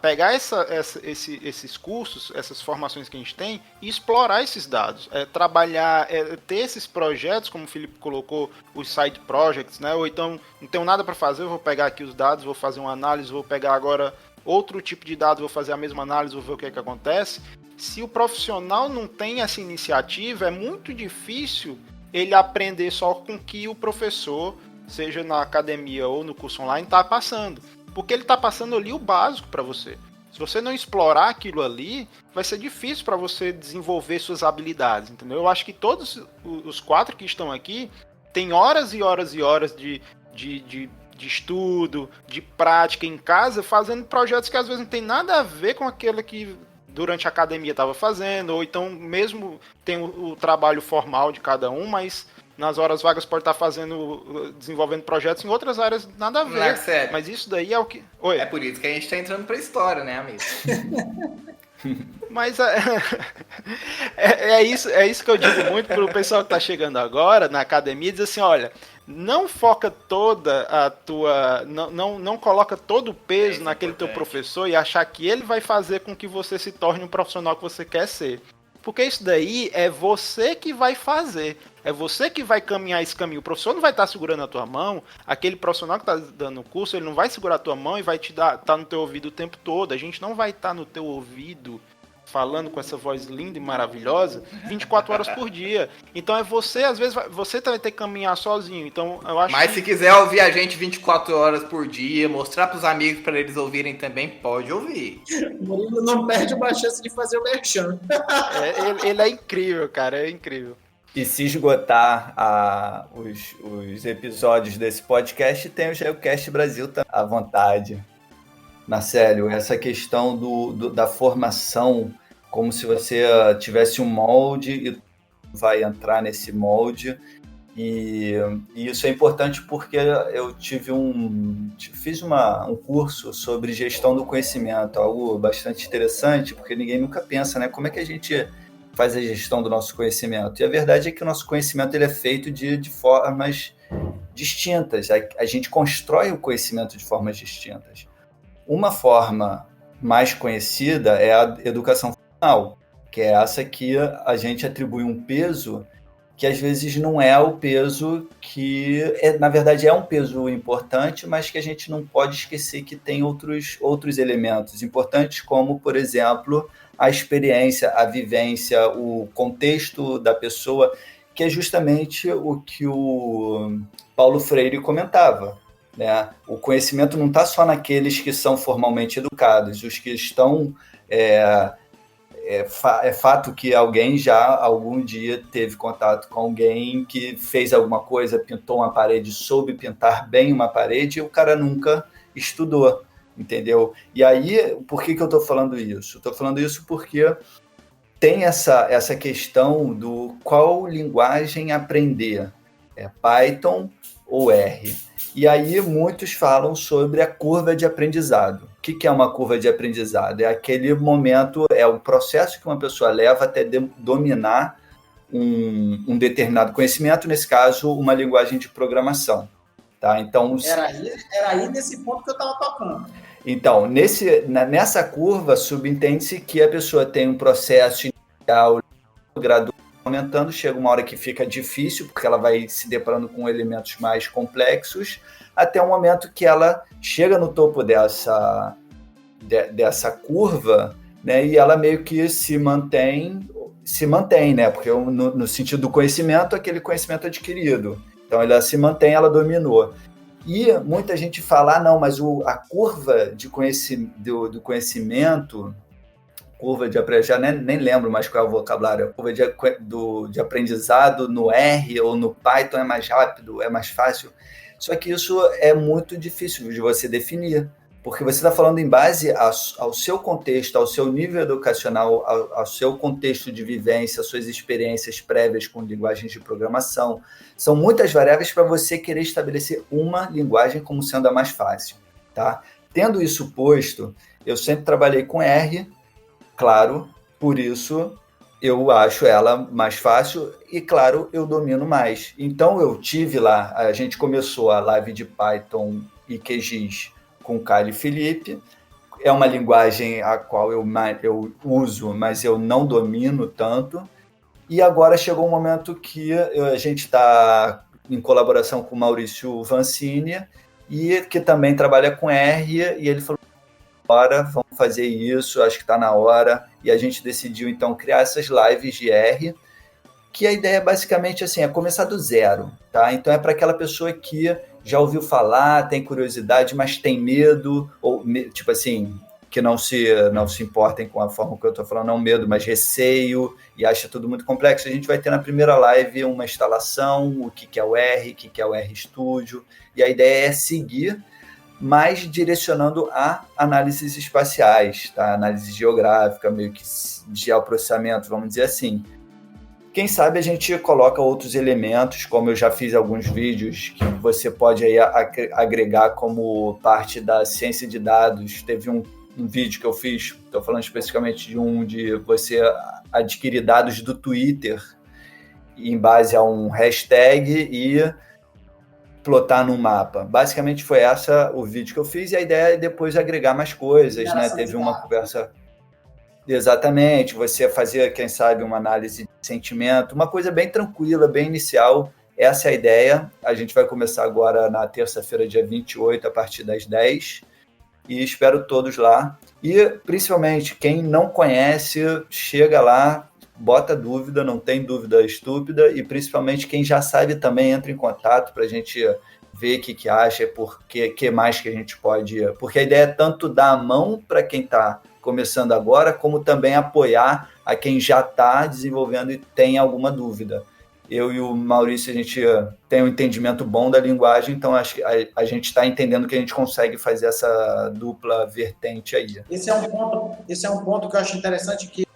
pegar esses cursos, essas formações que a gente tem e explorar esses dados. Trabalhar, ter esses projetos, como o Felipe colocou, os side projects, né? Ou então, não tenho nada para fazer, eu vou pegar aqui os dados, vou fazer uma análise, vou pegar agora outro tipo de dado, vou fazer a mesma análise, vou ver o que é que acontece. Se o profissional não tem essa iniciativa, é muito difícil ele aprender só com que o professor, seja na academia ou no curso online, está passando. Porque ele está passando ali o básico para você. Se você não explorar aquilo ali, vai ser difícil para você desenvolver suas habilidades, entendeu? Eu acho que todos os 4 que estão aqui têm horas e horas e horas de estudo, de prática em casa, fazendo projetos que às vezes não tem nada a ver com aquilo que durante a academia estava fazendo, ou então mesmo tem o trabalho formal de cada um, mas nas horas vagas pode estar desenvolvendo projetos em outras áreas nada a ver.
Sério.
Mas isso daí é o que... Oi.
É por isso que a gente tá entrando pra história, né, amigo?
Mas é isso que eu digo muito pro pessoal que tá chegando agora na academia, diz assim, olha, não foca toda a tua... Não coloca todo o peso naquele teu professor e achar que ele vai fazer com que você se torne um profissional que você quer ser. Porque isso daí é você que vai fazer. É você que vai caminhar esse caminho. O professor não vai estar segurando a tua mão. Aquele profissional que está dando o curso, ele não vai segurar a tua mão e vai te dar, tá no teu ouvido o tempo todo. A gente não vai estar no teu ouvido falando com essa voz linda e maravilhosa 24 horas por dia. Então é você, às vezes, você vai ter que caminhar sozinho. Então eu acho
Mas se quiser ouvir a gente 24 horas por dia, mostrar pros amigos para eles ouvirem também, pode ouvir.
O Murilo não perde uma chance de fazer o merchan.
Ele é incrível, cara, é incrível.
E se esgotar os episódios desse podcast, tem o GeoCast Brasil também à vontade. Marcelo, essa questão da formação, como se você tivesse um molde e vai entrar nesse molde. E isso é importante porque eu fiz um curso sobre gestão do conhecimento, algo bastante interessante, porque ninguém nunca pensa, né? Como é que a gente faz a gestão do nosso conhecimento? E a verdade é que o nosso conhecimento ele é feito de formas distintas. A gente constrói o conhecimento de formas distintas. Uma forma mais conhecida é a educação formal, que é essa que a gente atribui um peso que às vezes não é o peso que... na verdade é um peso importante, mas que a gente não pode esquecer que tem outros elementos importantes, como, por exemplo, a experiência, a vivência, o contexto da pessoa, que é justamente o que o Paulo Freire comentava. Né? O conhecimento não está só naqueles que são formalmente educados, os que estão... É fato que alguém já algum dia teve contato com alguém que fez alguma coisa, pintou uma parede, soube pintar bem uma parede, e o cara nunca estudou, entendeu? E aí, por que eu estou falando isso? Estou falando isso porque tem essa questão do qual linguagem aprender, Python ou R. E aí muitos falam sobre a curva de aprendizado. O que é uma curva de aprendizado? É aquele momento, é o processo que uma pessoa leva até dominar um determinado conhecimento, nesse caso, uma linguagem de programação. Tá? Então,
era aí nesse ponto que eu estava tocando.
Então, nessa curva, subentende-se que a pessoa tem um processo inicial, gradual, aumentando, chega uma hora que fica difícil, porque ela vai se deparando com elementos mais complexos, até o momento que ela chega no topo dessa curva, né, e ela meio que se mantém, né, porque no sentido do conhecimento, aquele conhecimento adquirido. Então, ela se mantém, ela dominou. E muita gente fala, não, mas a curva do conhecimento... curva de aprendizado, nem lembro mais qual é o vocabulário, a curva de aprendizado no R ou no Python é mais rápido, é mais fácil. Só que isso é muito difícil de você definir, porque você está falando em base ao seu contexto, ao seu nível educacional, ao seu contexto de vivência, às suas experiências prévias com linguagens de programação. São muitas variáveis para você querer estabelecer uma linguagem como sendo a mais fácil. Tá? Tendo isso posto, eu sempre trabalhei com R, claro, por isso eu acho ela mais fácil e, claro, eu domino mais. Então, eu tive lá, a gente começou a live de Python e QGIS com o Caio e Felipe. É uma linguagem a qual eu uso, mas eu não domino tanto. E agora chegou um momento que a gente está em colaboração com o Maurício Vancini, e que também trabalha com R, e ele falou, agora vamos fazer isso, acho que está na hora, e a gente decidiu então criar essas lives de R, que a ideia basicamente assim, é começar do zero, tá? Então é para aquela pessoa que já ouviu falar, tem curiosidade, mas tem medo, ou tipo assim, que não se importem com a forma que eu estou falando, não medo, mas receio, e acha tudo muito complexo. A gente vai ter na primeira live uma instalação, o que é o R, o que é o RStudio, e a ideia é seguir, mas direcionando a análises espaciais, tá? Análise geográfica, meio que geoprocessamento, vamos dizer assim. Quem sabe a gente coloca outros elementos, como eu já fiz alguns vídeos, que você pode aí agregar como parte da ciência de dados. Teve um vídeo que eu fiz, estou falando especificamente de você adquirir dados do Twitter em base a um hashtag e plotar num mapa. Basicamente foi o vídeo que eu fiz, e a ideia é depois agregar mais coisas, né? Teve uma conversa... Exatamente, você fazer, quem sabe, uma análise de sentimento, uma coisa bem tranquila, bem inicial. Essa é a ideia. A gente vai começar agora na terça-feira, dia 28, a partir das 10, e espero todos lá. E, principalmente, quem não conhece, chega lá, bota dúvida, não tem dúvida estúpida, e principalmente quem já sabe também entra em contato para a gente ver o que acha, que mais que a gente pode... Porque a ideia é tanto dar a mão para quem está começando agora, como também apoiar a quem já está desenvolvendo e tem alguma dúvida. Eu e o Maurício, a gente tem um entendimento bom da linguagem, então acho que a gente está entendendo que a gente consegue fazer essa dupla vertente aí.
Esse é um ponto que eu acho interessante, que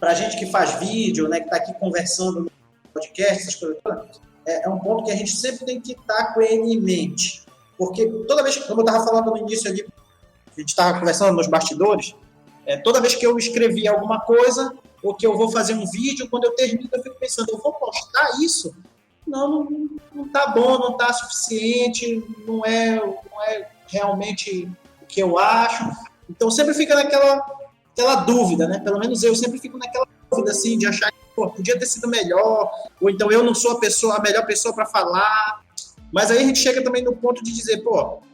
para a gente que faz vídeo, né, que está aqui conversando no podcast, essas coisas todas, é um ponto que a gente sempre tem que estar com ele em mente. Porque toda vez, como eu estava falando no início ali, a gente estava conversando nos bastidores, toda vez que eu escrevi alguma coisa, ou que eu vou fazer um vídeo, quando eu termino, eu fico pensando, eu vou postar isso? Não está bom, não está suficiente, não é realmente o que eu acho. Então, sempre fica naquela dúvida, né? Pelo menos eu sempre fico naquela dúvida, assim, de achar que podia ter sido melhor, ou então eu não sou a melhor pessoa para falar. Mas aí a gente chega também no ponto de dizer,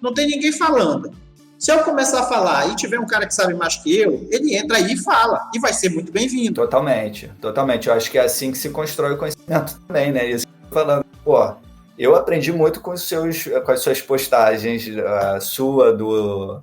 não tem ninguém falando. Se eu começar a falar e tiver um cara que sabe mais que eu, ele entra aí e fala, e vai ser muito bem-vindo.
Totalmente. Eu acho que é assim que se constrói o conhecimento também, né? Isso que eu tô falando. Eu aprendi muito com as suas postagens, a sua, do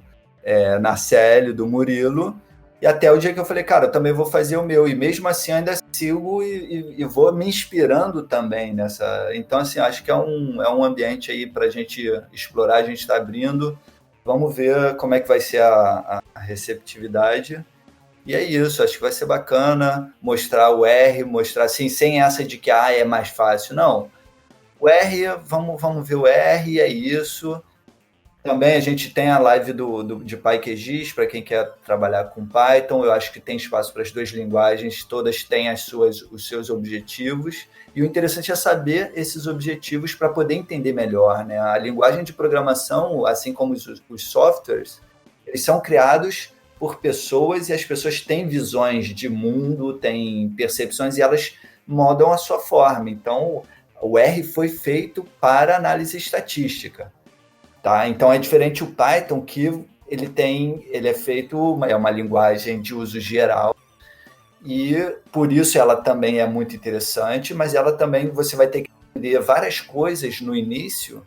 Narcélio, do Murilo, e até o dia que eu falei, cara, eu também vou fazer o meu, e mesmo assim ainda sigo e vou me inspirando também nessa... Então, assim, acho que é um ambiente aí pra gente explorar, a gente tá abrindo. Vamos ver como é que vai ser a receptividade. E é isso, acho que vai ser bacana mostrar o R, mostrar assim, sem essa de que é mais fácil. Não, o R, vamos ver o R, e é isso. Também a gente tem a live de PyQGIS, para quem quer trabalhar com Python. Eu acho que tem espaço para as duas linguagens, todas têm os seus objetivos. E o interessante é saber esses objetivos para poder entender melhor, né? A linguagem de programação, assim como os softwares, eles são criados por pessoas, e as pessoas têm visões de mundo, têm percepções, e elas modam a sua forma. Então, o R foi feito para análise estatística. Tá? Então é diferente o Python, que ele é feito, é uma linguagem de uso geral, e por isso ela também é muito interessante, mas ela também, você vai ter que entender várias coisas no início,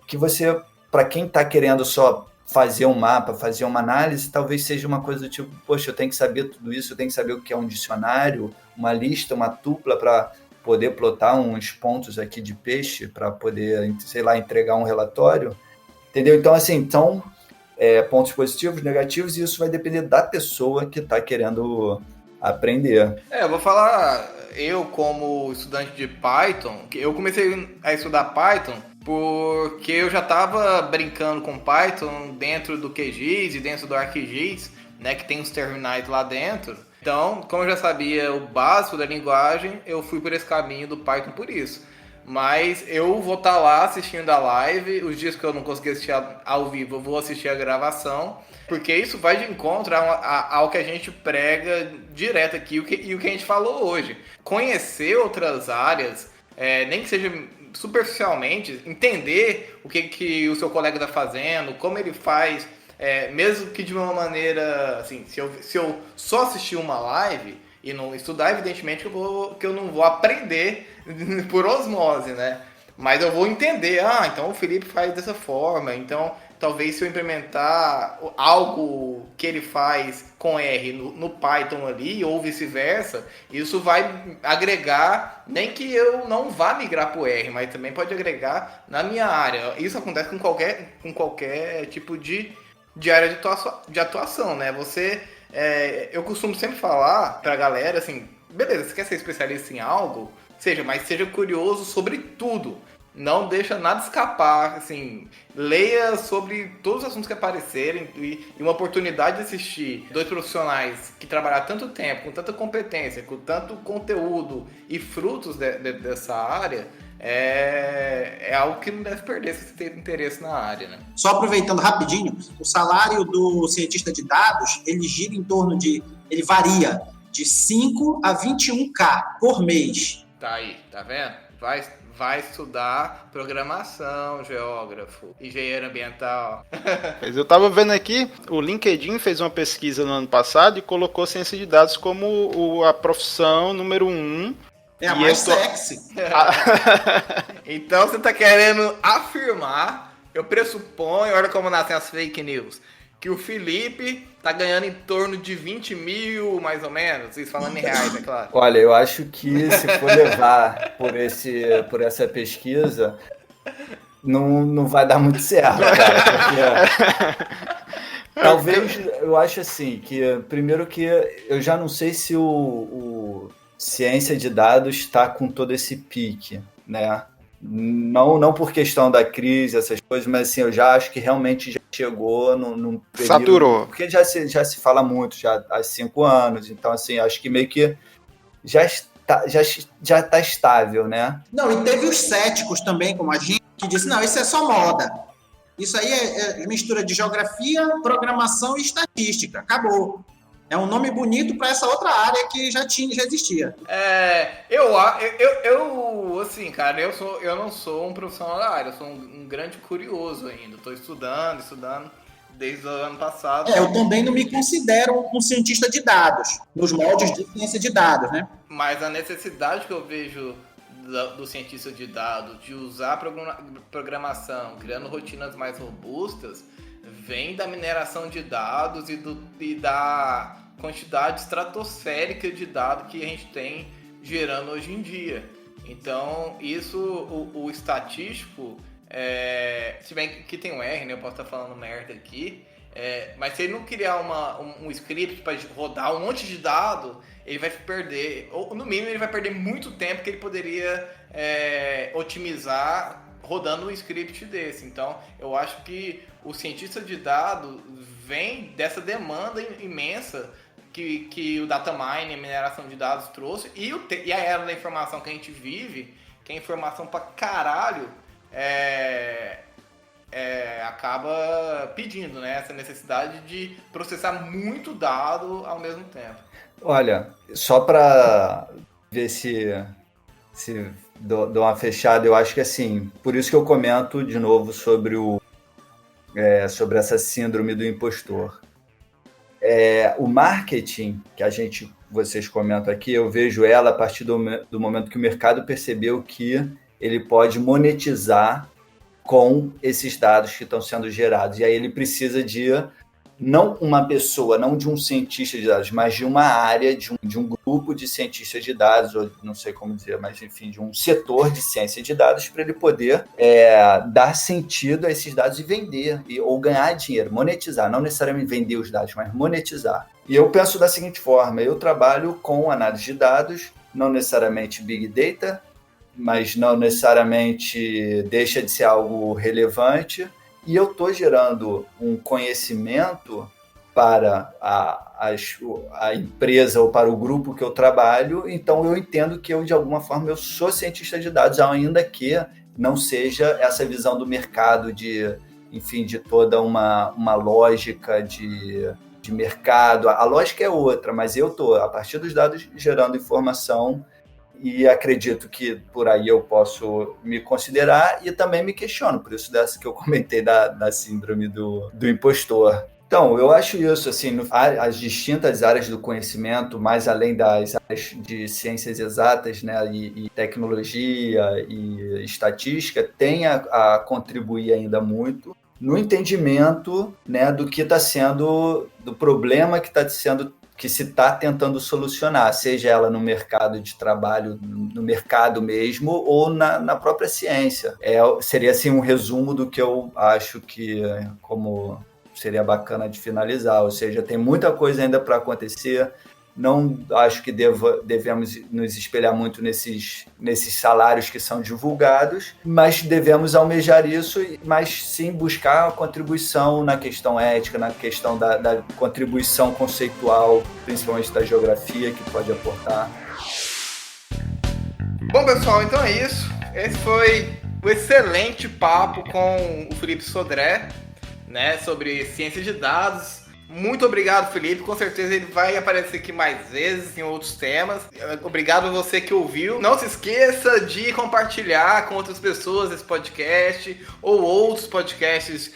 que você, para quem está querendo só fazer um mapa, fazer uma análise, talvez seja uma coisa do tipo, poxa, eu tenho que saber tudo isso, eu tenho que saber o que é um dicionário, uma lista, uma tupla para poder plotar uns pontos aqui de peixe, para poder, sei lá, entregar um relatório. Entendeu? Então, assim, são pontos positivos, negativos, e isso vai depender da pessoa que está querendo aprender.
Eu vou falar, eu como estudante de Python, que eu comecei a estudar Python porque eu já estava brincando com Python dentro do QGIS e dentro do ArcGIS, né, que tem os terminais lá dentro. Então, como eu já sabia o básico da linguagem, eu fui por esse caminho do Python por isso. Mas eu vou estar lá assistindo a live, os dias que eu não conseguir assistir ao vivo, eu vou assistir a gravação, porque isso vai de encontro ao que a gente prega direto aqui e o que a gente falou hoje. Conhecer outras áreas, nem que seja superficialmente, entender o que o seu colega está fazendo, como ele faz, mesmo que de uma maneira, assim, se eu só assistir uma live e não estudar, evidentemente que eu não vou aprender por osmose, né? Mas eu vou entender, então o Felipe faz dessa forma, então talvez se eu implementar algo que ele faz com R no Python ali, ou vice-versa, isso vai agregar, nem que eu não vá migrar para o R, mas também pode agregar na minha área. Isso acontece com qualquer tipo de área de atuação, né? Eu costumo sempre falar pra galera, assim, beleza, você quer ser especialista em algo? Mas seja curioso sobre tudo. Não deixa nada escapar, assim, leia sobre todos os assuntos que aparecerem e uma oportunidade de assistir dois profissionais que trabalharam tanto tempo, com tanta competência, com tanto conteúdo e frutos dessa área, é algo que não deve perder se você tem interesse na área, né?
Só aproveitando rapidinho, o salário do cientista de dados, ele gira em torno ele varia de 5 a 21K por mês.
Tá aí, tá vendo? Vai estudar programação, geógrafo, engenheiro ambiental.
Mas eu tava vendo aqui, o LinkedIn fez uma pesquisa no ano passado e colocou ciência de dados como a profissão número 1.
É a mais sexy.
Então você tá querendo afirmar, eu pressuponho, olha como nascem as fake news, que o Felipe tá ganhando em torno de 20 mil, mais ou menos, isso falando em reais, é claro.
Olha, eu acho que se for levar por essa pesquisa, não vai dar muito certo, cara, porque talvez, eu acho assim, que primeiro que eu já não sei se o ciência de dados está com todo esse pique, né? Não por questão da crise, essas coisas, mas assim, eu já acho que realmente já chegou num período...
Saturou.
Porque já se fala muito, já há 5 anos, então assim, acho que meio que já está estável, né?
Não, e teve os céticos também, como a gente, que disse, não, isso é só moda. Isso aí é mistura de geografia, programação e estatística. Acabou. É um nome bonito para essa outra área que já existia.
Assim, cara, eu não sou um profissional da área, eu sou um grande curioso ainda. Estou estudando desde o ano passado.
Eu também não me considero um cientista de dados, nos moldes de ciência de dados, né?
Mas a necessidade que eu vejo do cientista de dados de usar programação, criando rotinas mais robustas, vem da mineração de dados e da quantidade estratosférica de dados que a gente tem gerando hoje em dia. Então, isso, o estatístico, se bem que tem um R, né? Eu posso estar falando merda aqui, mas se ele não criar um script para rodar um monte de dados, ele vai perder, ou no mínimo ele vai perder muito tempo que ele poderia otimizar rodando um script desse. Então, eu acho que o cientista de dados vem dessa demanda imensa que o data mining, a mineração de dados trouxe, e a era da informação que a gente vive, que é informação pra caralho, acaba pedindo, né, essa necessidade de processar muito dado ao mesmo tempo.
Olha, só para ver se dou uma fechada, eu acho que assim, por isso que eu comento de novo sobre sobre essa síndrome do impostor. O marketing que vocês comentam aqui, eu vejo ela a partir do momento que o mercado percebeu que ele pode monetizar com esses dados que estão sendo gerados. E aí ele precisa de não uma pessoa, não de um cientista de dados, mas de uma área, de um grupo de cientistas de dados, ou não sei como dizer, mas enfim, de um setor de ciência de dados, para ele poder dar sentido a esses dados e vender, ou ganhar dinheiro, monetizar, não necessariamente vender os dados, mas monetizar. E eu penso da seguinte forma, eu trabalho com análise de dados, não necessariamente Big Data, mas não necessariamente deixa de ser algo relevante, e eu estou gerando um conhecimento para a empresa ou para o grupo que eu trabalho, então eu entendo que eu, de alguma forma, eu sou cientista de dados, ainda que não seja essa visão do mercado enfim, de toda uma lógica de mercado. A lógica é outra, mas eu estou, a partir dos dados, gerando informação e acredito que por aí eu posso me considerar e também me questiono, por isso dessa que eu comentei da síndrome do impostor. Então, eu acho isso, assim, as distintas áreas do conhecimento, mais além das áreas de ciências exatas, né, e tecnologia e estatística, tem a contribuir ainda muito no entendimento, né, do que está sendo, do problema que se está tentando solucionar, seja ela no mercado de trabalho, no mercado mesmo, ou na própria ciência. Seria assim um resumo do que eu acho que como seria bacana de finalizar, ou seja, tem muita coisa ainda para acontecer. Não acho que devemos nos espelhar muito nesses salários que são divulgados, mas devemos almejar isso, mas sim buscar a contribuição na questão ética, na questão da contribuição conceitual, principalmente da geografia, que pode aportar.
Bom, pessoal, então é isso. Esse foi um excelente papo com o Felipe Sodré, né, sobre ciência de dados. Muito obrigado, Felipe. Com certeza ele vai aparecer aqui mais vezes em outros temas. Obrigado a você que ouviu. Não se esqueça de compartilhar com outras pessoas esse podcast ou outros podcasts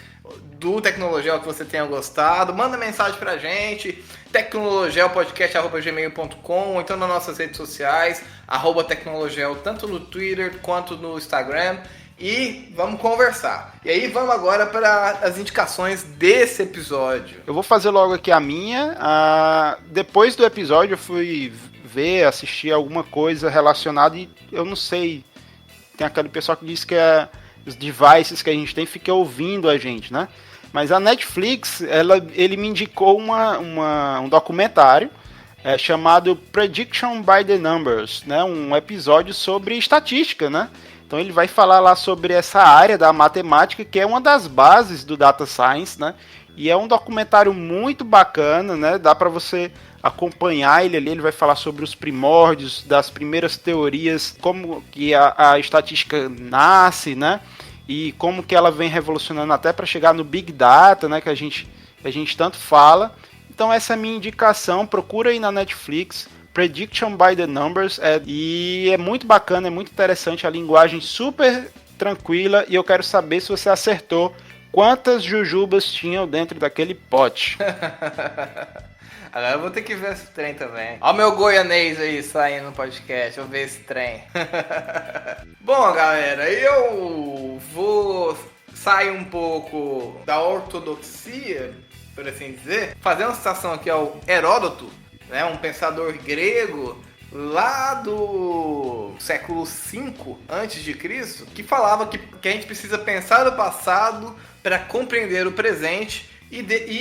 do Tecnologel que você tenha gostado. Manda mensagem pra gente, tecnologelpodcast@gmail.com, ou então nas nossas redes sociais, @tecnologel, tanto no Twitter quanto no Instagram. E vamos conversar. E aí vamos agora para as indicações desse episódio.
Eu vou fazer logo aqui a minha. Depois do episódio eu fui assistir alguma coisa relacionada e eu não sei. Tem aquele pessoal que diz que os devices que a gente tem fica ouvindo a gente, né? Mas a Netflix, ele me indicou um documentário chamado Prediction by the Numbers, né? Um episódio sobre estatística, né? Então ele vai falar lá sobre essa área da matemática, que é uma das bases do Data Science, né? E é um documentário muito bacana, né? Dá para você acompanhar ele ali, ele vai falar sobre os primórdios, das primeiras teorias, como que a estatística nasce, né? E como que ela vem revolucionando até para chegar no Big Data, né? Que a gente tanto fala. Então essa é a minha indicação, procura aí na Netflix, Prediction by the Numbers, e é muito bacana, é muito interessante, a linguagem super tranquila, e eu quero saber se você acertou quantas jujubas tinham dentro daquele pote.
Agora eu vou ter que ver esse trem também. Ó o meu goianês aí saindo no podcast, eu vou ver esse trem. Bom, galera, eu vou sair um pouco da ortodoxia, por assim dizer, fazer uma citação aqui ao Heródoto, né, um pensador grego lá do século V a.C., que falava que a gente precisa pensar no passado para compreender o presente e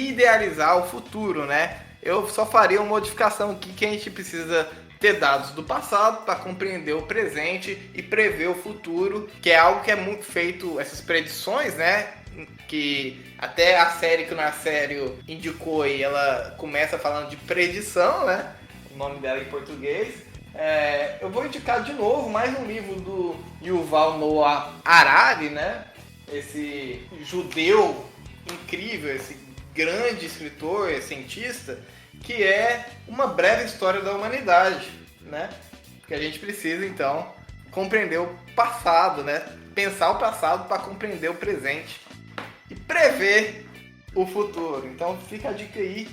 idealizar o futuro, né? Eu só faria uma modificação aqui, que a gente precisa ter dados do passado para compreender o presente e prever o futuro, que é algo que é muito feito, essas predições, né? Que até a série que o Narcério indicou aí, ela começa falando de predição, né? O nome dela em português. Eu vou indicar de novo mais um livro do Yuval Noah Harari, né? Esse judeu incrível, esse grande escritor e cientista, que é Uma Breve História da Humanidade, né? Que a gente precisa, então, compreender o passado, né? Pensar o passado para compreender o presente e prever o futuro. Então fica a dica aí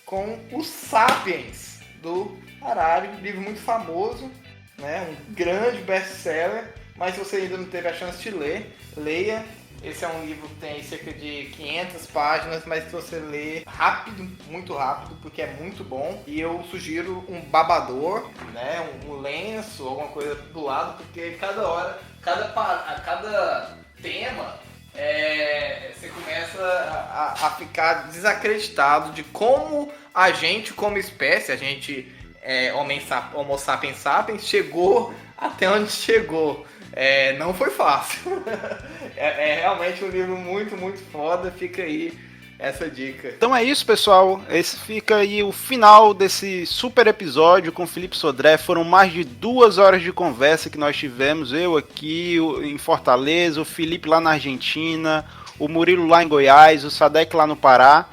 com o Sapiens, do Harari, um livro muito famoso, né? Um grande best-seller, mas se você ainda não teve a chance de ler, leia. Esse é um livro que tem cerca de 500 páginas, mas que você lê rápido, muito rápido, porque é muito bom. E eu sugiro um babador, né, um lenço, alguma coisa do lado, porque cada tema, você começa a ficar desacreditado de como a gente, como espécie, a gente, Homo sapiens sapiens, chegou até onde chegou. Não foi fácil. É realmente um livro muito, muito foda. Fica aí essa dica.
Então é isso, pessoal. Esse fica aí o final desse super episódio com o Felipe Sodré. Foram mais de 2 horas de conversa que nós tivemos. Eu aqui em Fortaleza, o Felipe lá na Argentina, o Murilo lá em Goiás, o Sadek lá no Pará,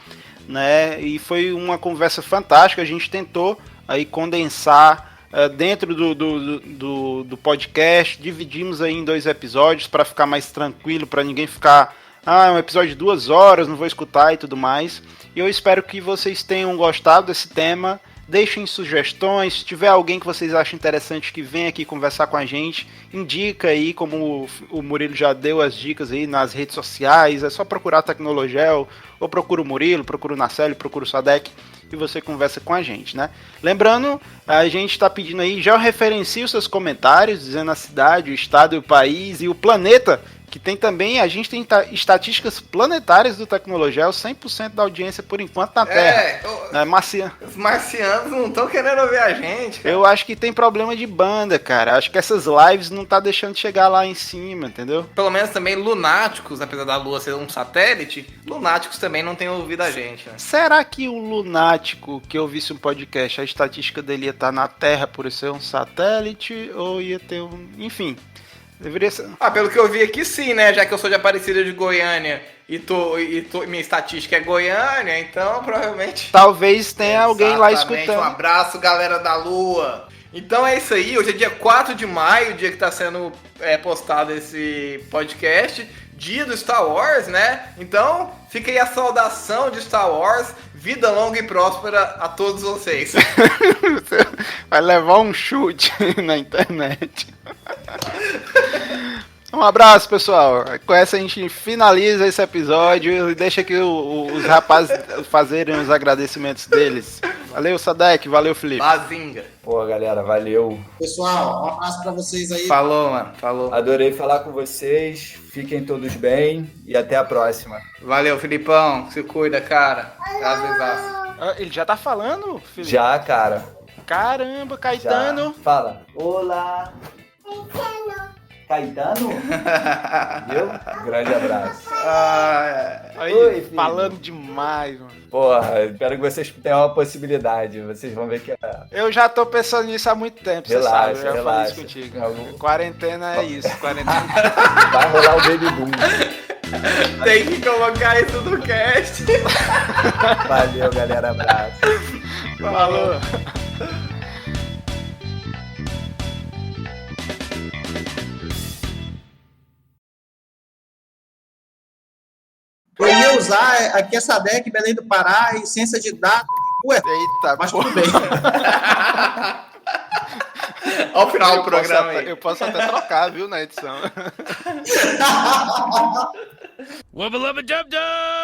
né? E foi uma conversa fantástica. A gente tentou aí condensar dentro do podcast, dividimos aí em 2 episódios para ficar mais tranquilo, para ninguém ficar, é um episódio de 2 horas, não vou escutar e tudo mais. E eu espero que vocês tenham gostado desse tema. Deixem sugestões, se tiver alguém que vocês acham interessante que venha aqui conversar com a gente, indica aí, como o Murilo já deu as dicas aí nas redes sociais, é só procurar Tecnologel, ou procura o Murilo, procura o Narcélio, procura o Sadek, e você conversa com a gente, né? Lembrando, a gente está pedindo aí, já referencie os seus comentários, dizendo a cidade, o estado, o país e o planeta, que tem também, a gente tem estatísticas planetárias do Tecnologel, 100% da audiência por enquanto na Terra.
Os marcianos não estão querendo ouvir a gente, cara.
Eu acho que tem problema de banda, cara. Acho que essas lives não tá deixando de chegar lá em cima, entendeu?
Pelo menos também lunáticos, apesar da Lua ser um satélite, lunáticos também não têm ouvido a gente, né?
Será que o lunático que ouvisse um podcast, a estatística dele ia estar na Terra por ser um satélite, ou ia ter um... Enfim... Deveria ser.
Pelo que eu vi aqui, sim, né? Já que eu sou de Aparecida de Goiânia e minha estatística é Goiânia, então provavelmente.
Talvez tenha alguém lá escutando.
Um abraço, galera da Lua. Então é isso aí. Hoje é dia 4 de maio, dia que está sendo postado esse podcast. Dia do Star Wars, né? Então fica aí a saudação de Star Wars. Vida longa e próspera a todos vocês.
Você vai levar um chute na internet. Um abraço, pessoal. Com essa a gente finaliza esse episódio e deixa aqui os rapazes fazerem os agradecimentos deles. Valeu, Sadek. Valeu, Felipe.
Bazinga.
Pô, galera, valeu.
Pessoal, um abraço pra vocês aí.
Falou, mano. Falou.
Adorei falar com vocês. Fiquem todos bem e até a próxima.
Valeu, Filipão. Se cuida, cara. Às vezes.
Ele já tá falando, Felipe?
Já, cara.
Caramba, Caetano.
Já. Fala. Olá. Caetano? Viu? Grande abraço.
Aí,
Oi, filho.
falando demais, mano.
Porra, espero que vocês tenham uma possibilidade. Vocês vão ver que
Eu já tô pensando nisso há muito tempo,
Relaxa,
você sabe. Eu já falei
relaxa.
isso contigo. Quarentena é isso, quarentena.
vai rolar o baby boom.
Tem que colocar isso no cast.
Valeu, galera. Abraço.
Falou.
Eu ia usar aqui essa Sadek, Belém do Pará e ciência de dados. Ué,
Eita,
mas
pô.
tudo bem.
Olha o final do programa aí.
Eu posso até trocar, viu, na edição.
Wubba lubba dub dub!